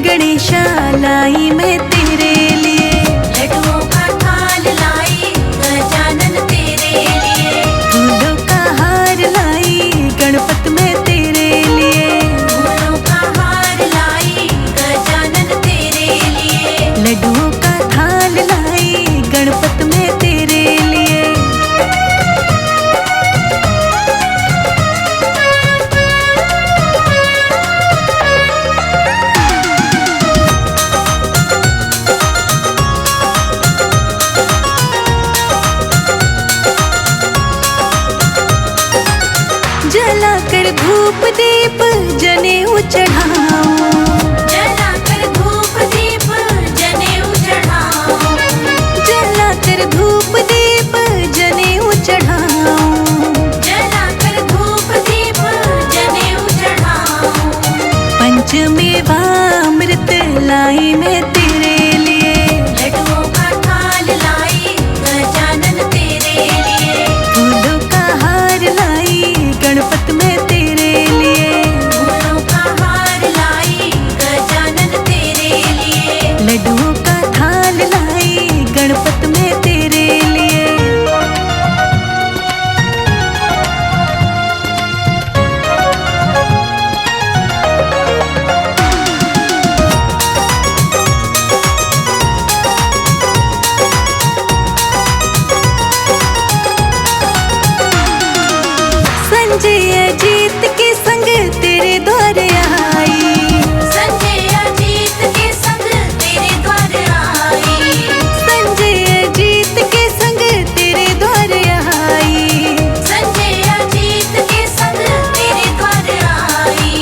गणेशा लाई मैं तेरे लिए, लड्डुओं का थाल लाई गजानन तेरे लिए, फूलों का हार लाई गणपत में तेरे लिए, फूलों का हार लाई गजानन तेरे लिए, लड्डुओं का थाल लाई गणपत में तेरे लिए। जलाकर धूप दीप जनेऊ चढ़ाऊं, जलाकर धूप दीप जनेऊ चढ़ाऊं, जलाकर धूप दीप जनेऊ चढ़ाऊं, जलाकर धूप दीप जनेऊ चढ़ाऊं, पंचमेवामृत लाई मैं तेरे लिए, लड्डुओं का थाल लाई गजानन तेरे लिए, फूलों का हार लाई गणपत में तेरे लिए, फूलों का हार लाई गजानन तेरे लिए, लड्डुओं का थाल लाई गणपत में तेरे लिए। संजय जीत के संग तेरे द्वार आई, संजय अजीत के संग तेरे द्वार आई, संजय जीत के संग तेरे द्वार आई, संजय अजीत के संग तेरे द्वार आई,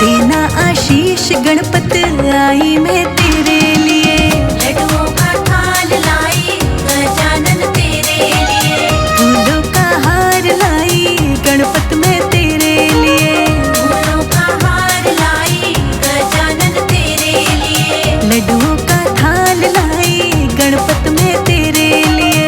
देना आशीष गणपत आई मैं तेरे लिए, लड्डुओं का थाल लाई गजानन तेरे लिए, फूलों का हार लाई गणपत में तेरे लिए, फूलों का हार लाई गजानन तेरे लिए, लड्डुओं का थाल लाई गणपत में तेरे लिए।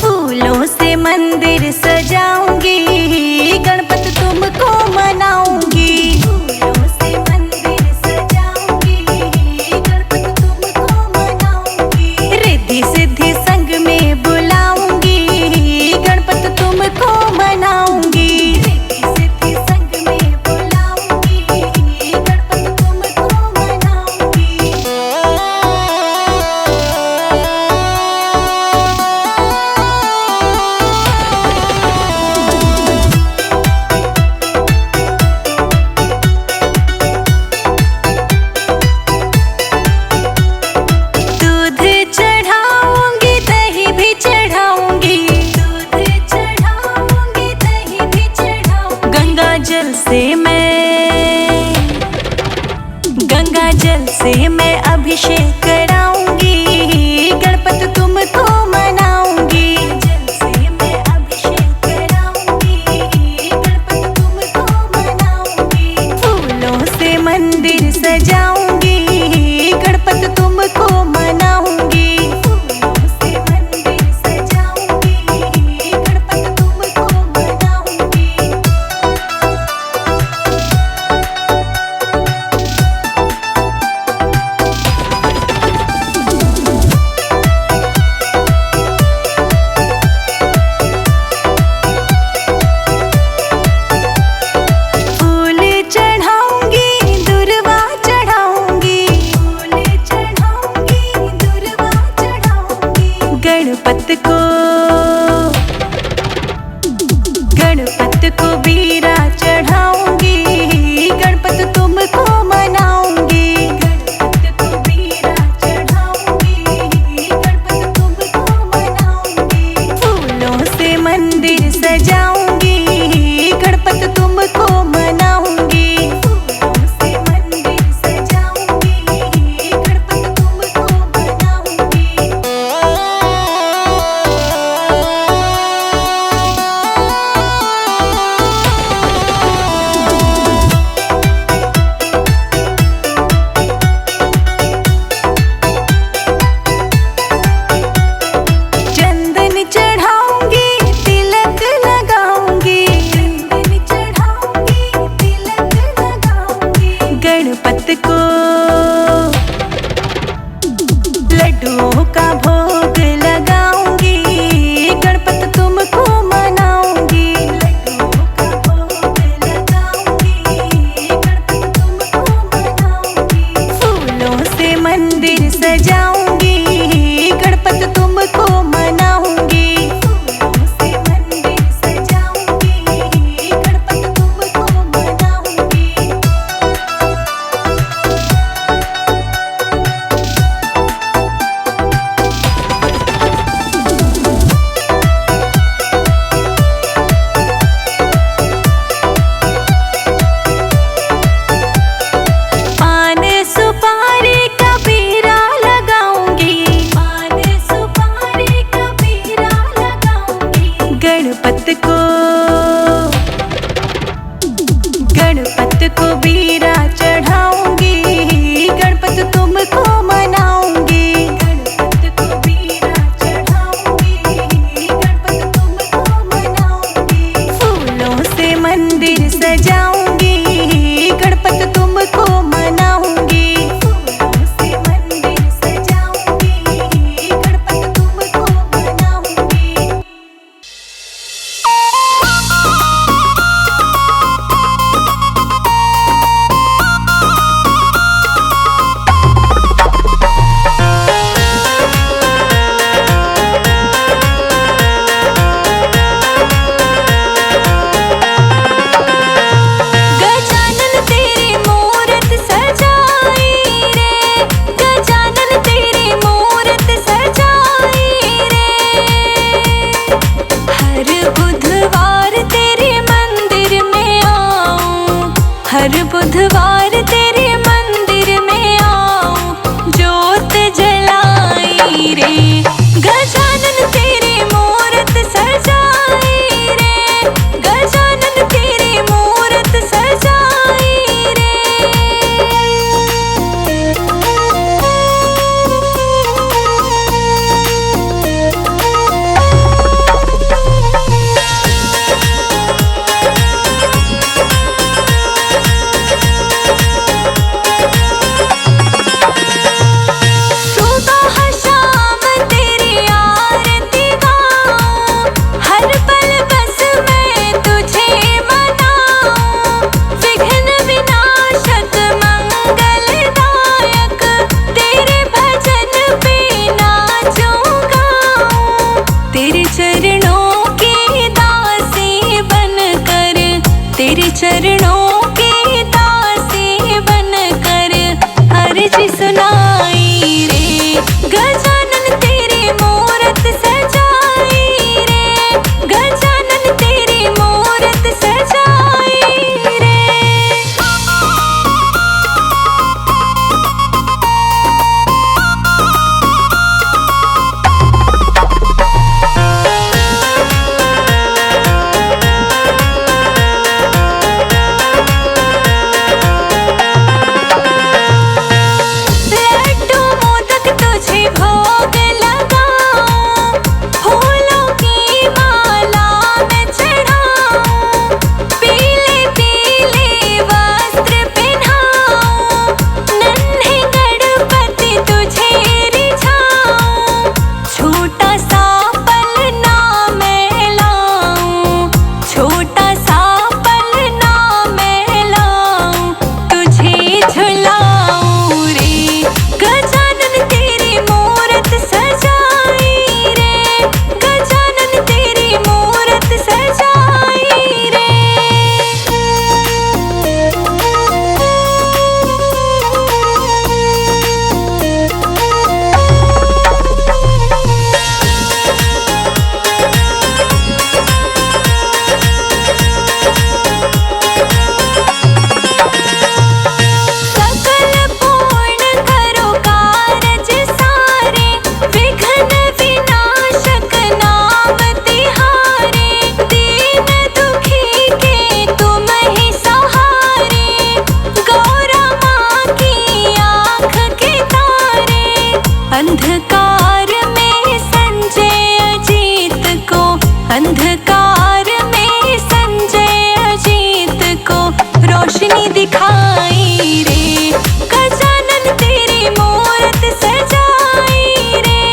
फूलों से मंदिर सजाऊंगी गणपत तुमको मनाऊंगी, फूलों से मंदिर सजाऊंगी गणपत तुमको मनाऊंगी, रिद्धि सिद्धि संग में बुलाऊंगी गणपत तुमको मनाऊंगी, रिद्धि सिद्धि संग में बुलाऊंगी गणपत तुमको मनाऊंगी। दूध चढ़ाऊंगी दही भी चढ़ाऊंगी, दूध चढ़ाऊंगी दही भी चढ़ाऊंगी, गंगा जल से मैं अभिषेक कराऊंगी गणपत तुमको मनाऊंगी, जल से मैं अभिषेक कराऊंगी गणपत तुमको मनाऊंगी, फूलों से मंदिर सजाऊंगी गणपत तुमको मनाऊंगी, फूलों से मंदिर सजाऊंगी गणपत तुमको मनाऊंगी। फूल चढ़ाऊंगी दुर्वा चढ़ाऊंगी, फूल चढ़ाऊंगी दुर्वा चढ़ाऊंगी, गणपत को बीरा चढ़ाऊंगी गणपत तुमको मनाऊंगी, गणपत को बीरा चढ़ाऊंगी गणपत तुमको मनाऊंगी, फूलों से मंदिर सजाऊंगी गणपत तुमको मनाऊंगी, फूलों से मंदिर सजाऊंगी गणपत तुमको मनाऊंगी। का भोग लगाऊंगी, गणपत तुमको मनाऊंगी। लड्डुओं का भोग लगाऊंगी, गणपत तुमको मनाऊंगी। फूलों से मंदिर सजाऊंगी, गणपत तुमको मनाऊंगी। फूलों से मंदिर सजाऊंगी, गणपत तुमको मनाऊंगी। पान सुपारी का बीरा लगाऊंगी, पान सुपारी का बीरा लगाऊंगी। गणपत को बीरा चढ़ाऊंगी, गणपत तुमको मनाऊंगी। गणपत को बीरा चढ़ाऊंगी, गणपत तुमको मनाऊंगी। फूलों से मंदिर सजाऊंगी, गणपत तुमको मनाऊंगी। फूलों से मंदिर सजाऊंगी, गणपत तुमको मनाऊंगी। गजानन तेरी मूरत सजाई रे, गजानन तेरी मूरत सजाई रे। हर बुधवार तेरे मंदिर में आऊं, हर बुधवार तेरे मंदिर में आऊं, जोत जलाई रे। गजानन तेरी मूरत सजाई रे, गजानन तेरी मूरत सजाई रे। सुबह शाम तेरी आरती गाऊं, हर पल बस मैं तुझे मनाऊं। विघ्न विनाशक मंगलदायक तेरे भजन पे नाचूं गाऊं। तेरे चरणों की दासी बनकर, तेरे चरणों की दासी बनकर अर्ज सुनाई रे। गजानन तेरी मूरत सजाई रे, गजानन तेरी मूरत सजाई रे। लड्डू मोदक तुझे भोग लगाऊं, फूलों की माला मैं चढ़ाऊं। पीले पीले वस्त्र पहनाऊं, नन्हे गणपति तुझे रिझाऊं। छोटा सा पलना मैं लाऊं, छोटा सा पलना मैं लाऊं, तुझे झुलाऊं रे। गजानन तेरी मूरत सजाई रे, गजानन तेरी मूरत सजाई रे। सकल पूर्ण करो कारज सारे, विघ्न विनाशक नाम तिहारे। दीन दुखी के तुम ही सहारे, गौरा माँ की आँख के तारे। अंधकार में संजय अजीत को, अंधकार में संजय अजीत को रोशनी दिखाई रे। गजानन तेरी मूरत सजाई रे,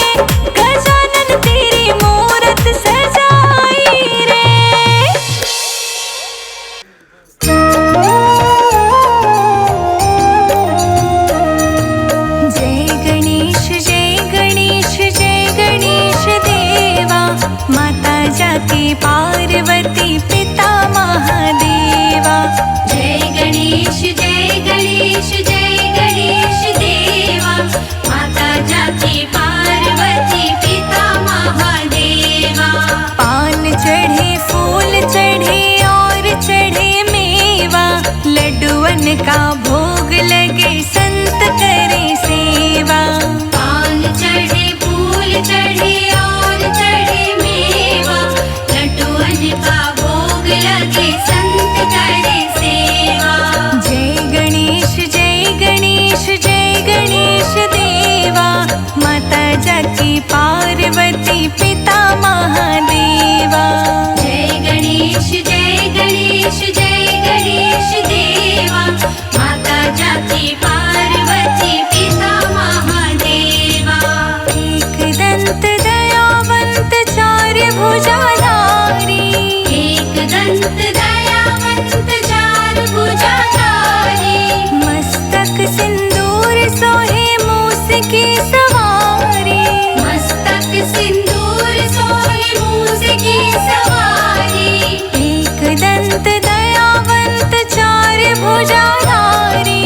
दंत दयावंत चार भुजाधारी। मस्तक सिंदूर सोहे मूस की सवारी। मस्तक सिंदूर सोहे मूस की सवारी। एक दंत दयावंत चार भुजाधारी।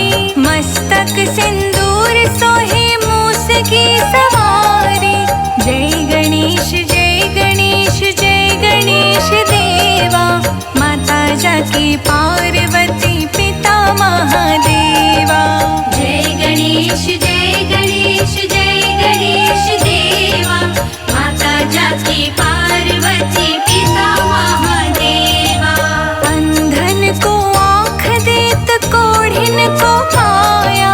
मस्तक सिंदूर सोहे मूस की सवारी। जय गणेश जय गणेश जय गणेश देवा। माता जाकी पार्वती पिता महादेवा। जय गणेश जय गणेश जय गणेश देवा। माता जाकी पार्वती पिता महादेवा। अंधन को आँख देत कोढ़िन को काया।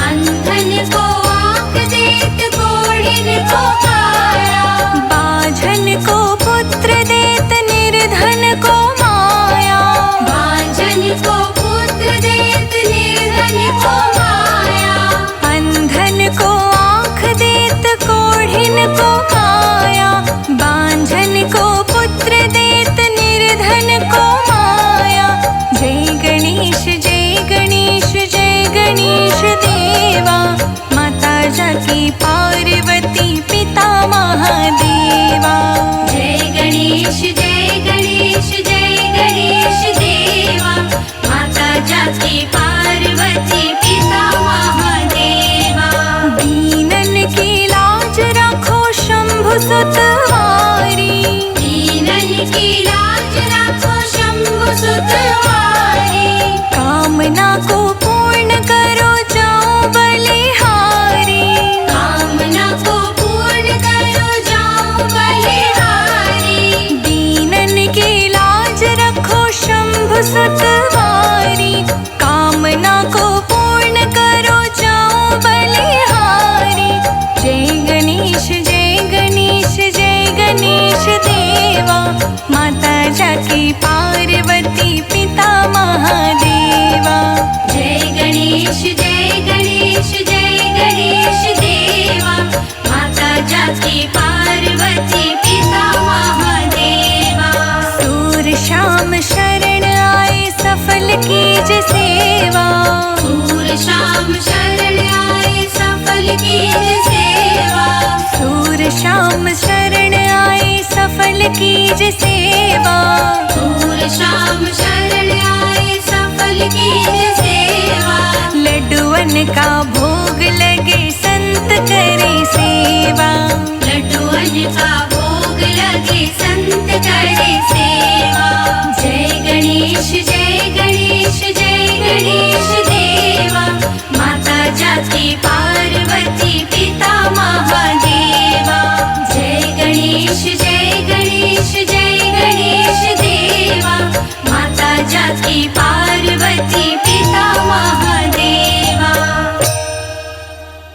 अंधन को आँख देत कोढ़िन को काया। बाझन को पुत्र देत निर्धन को माया। बांझन को पुत्र देत निर्धन को माया। अंधन को आँख देत कोढ़िन को काया। बांझन को पुत्र देत निर्धन को माया। जय गणेश जय गणेश जय गणेश देवा। माता जाकी पार्वती पिता महादेवा। जय गणेश जय गणेश जय गणेश देवा। माता जाकी पार्वती पिता महादेवा। दीनन की लाज रखो शंभु सुतवारी। दीनन की लाज रखो शंभु सुतवारी। कामना को पूर्ण करो जाओ बलिहारी। कामना को पूर्ण करो जाओ बलिहारी। दीनन की लाज रखो शंभु सुतवारी। कामना को पूर्ण करो जाओ बलिहारी। जय गणेश जय गणेश जय गणेश देवा। माता जाकी पार्वती पिता महादेवा। जय गणेश जय गणेश जय गणेश देवा। माता जाकी पार्वती पिता महादेवा। सूर श्याम शरण आए सफल कीज सेवा। सूर श्याम शरण आए सफल कीज सेवा। सूर श्याम शरण आए सफल कीज सेवा। सूर श्याम शरण आए सफल कीज सेवा। लड्डुअन का भोग लगे संत करे सेवा। लड्डुअन का भोग लगे संत करे सेवा। जय गणेश जय गणेश जय गणेश देवा। माता जाकी पार्वती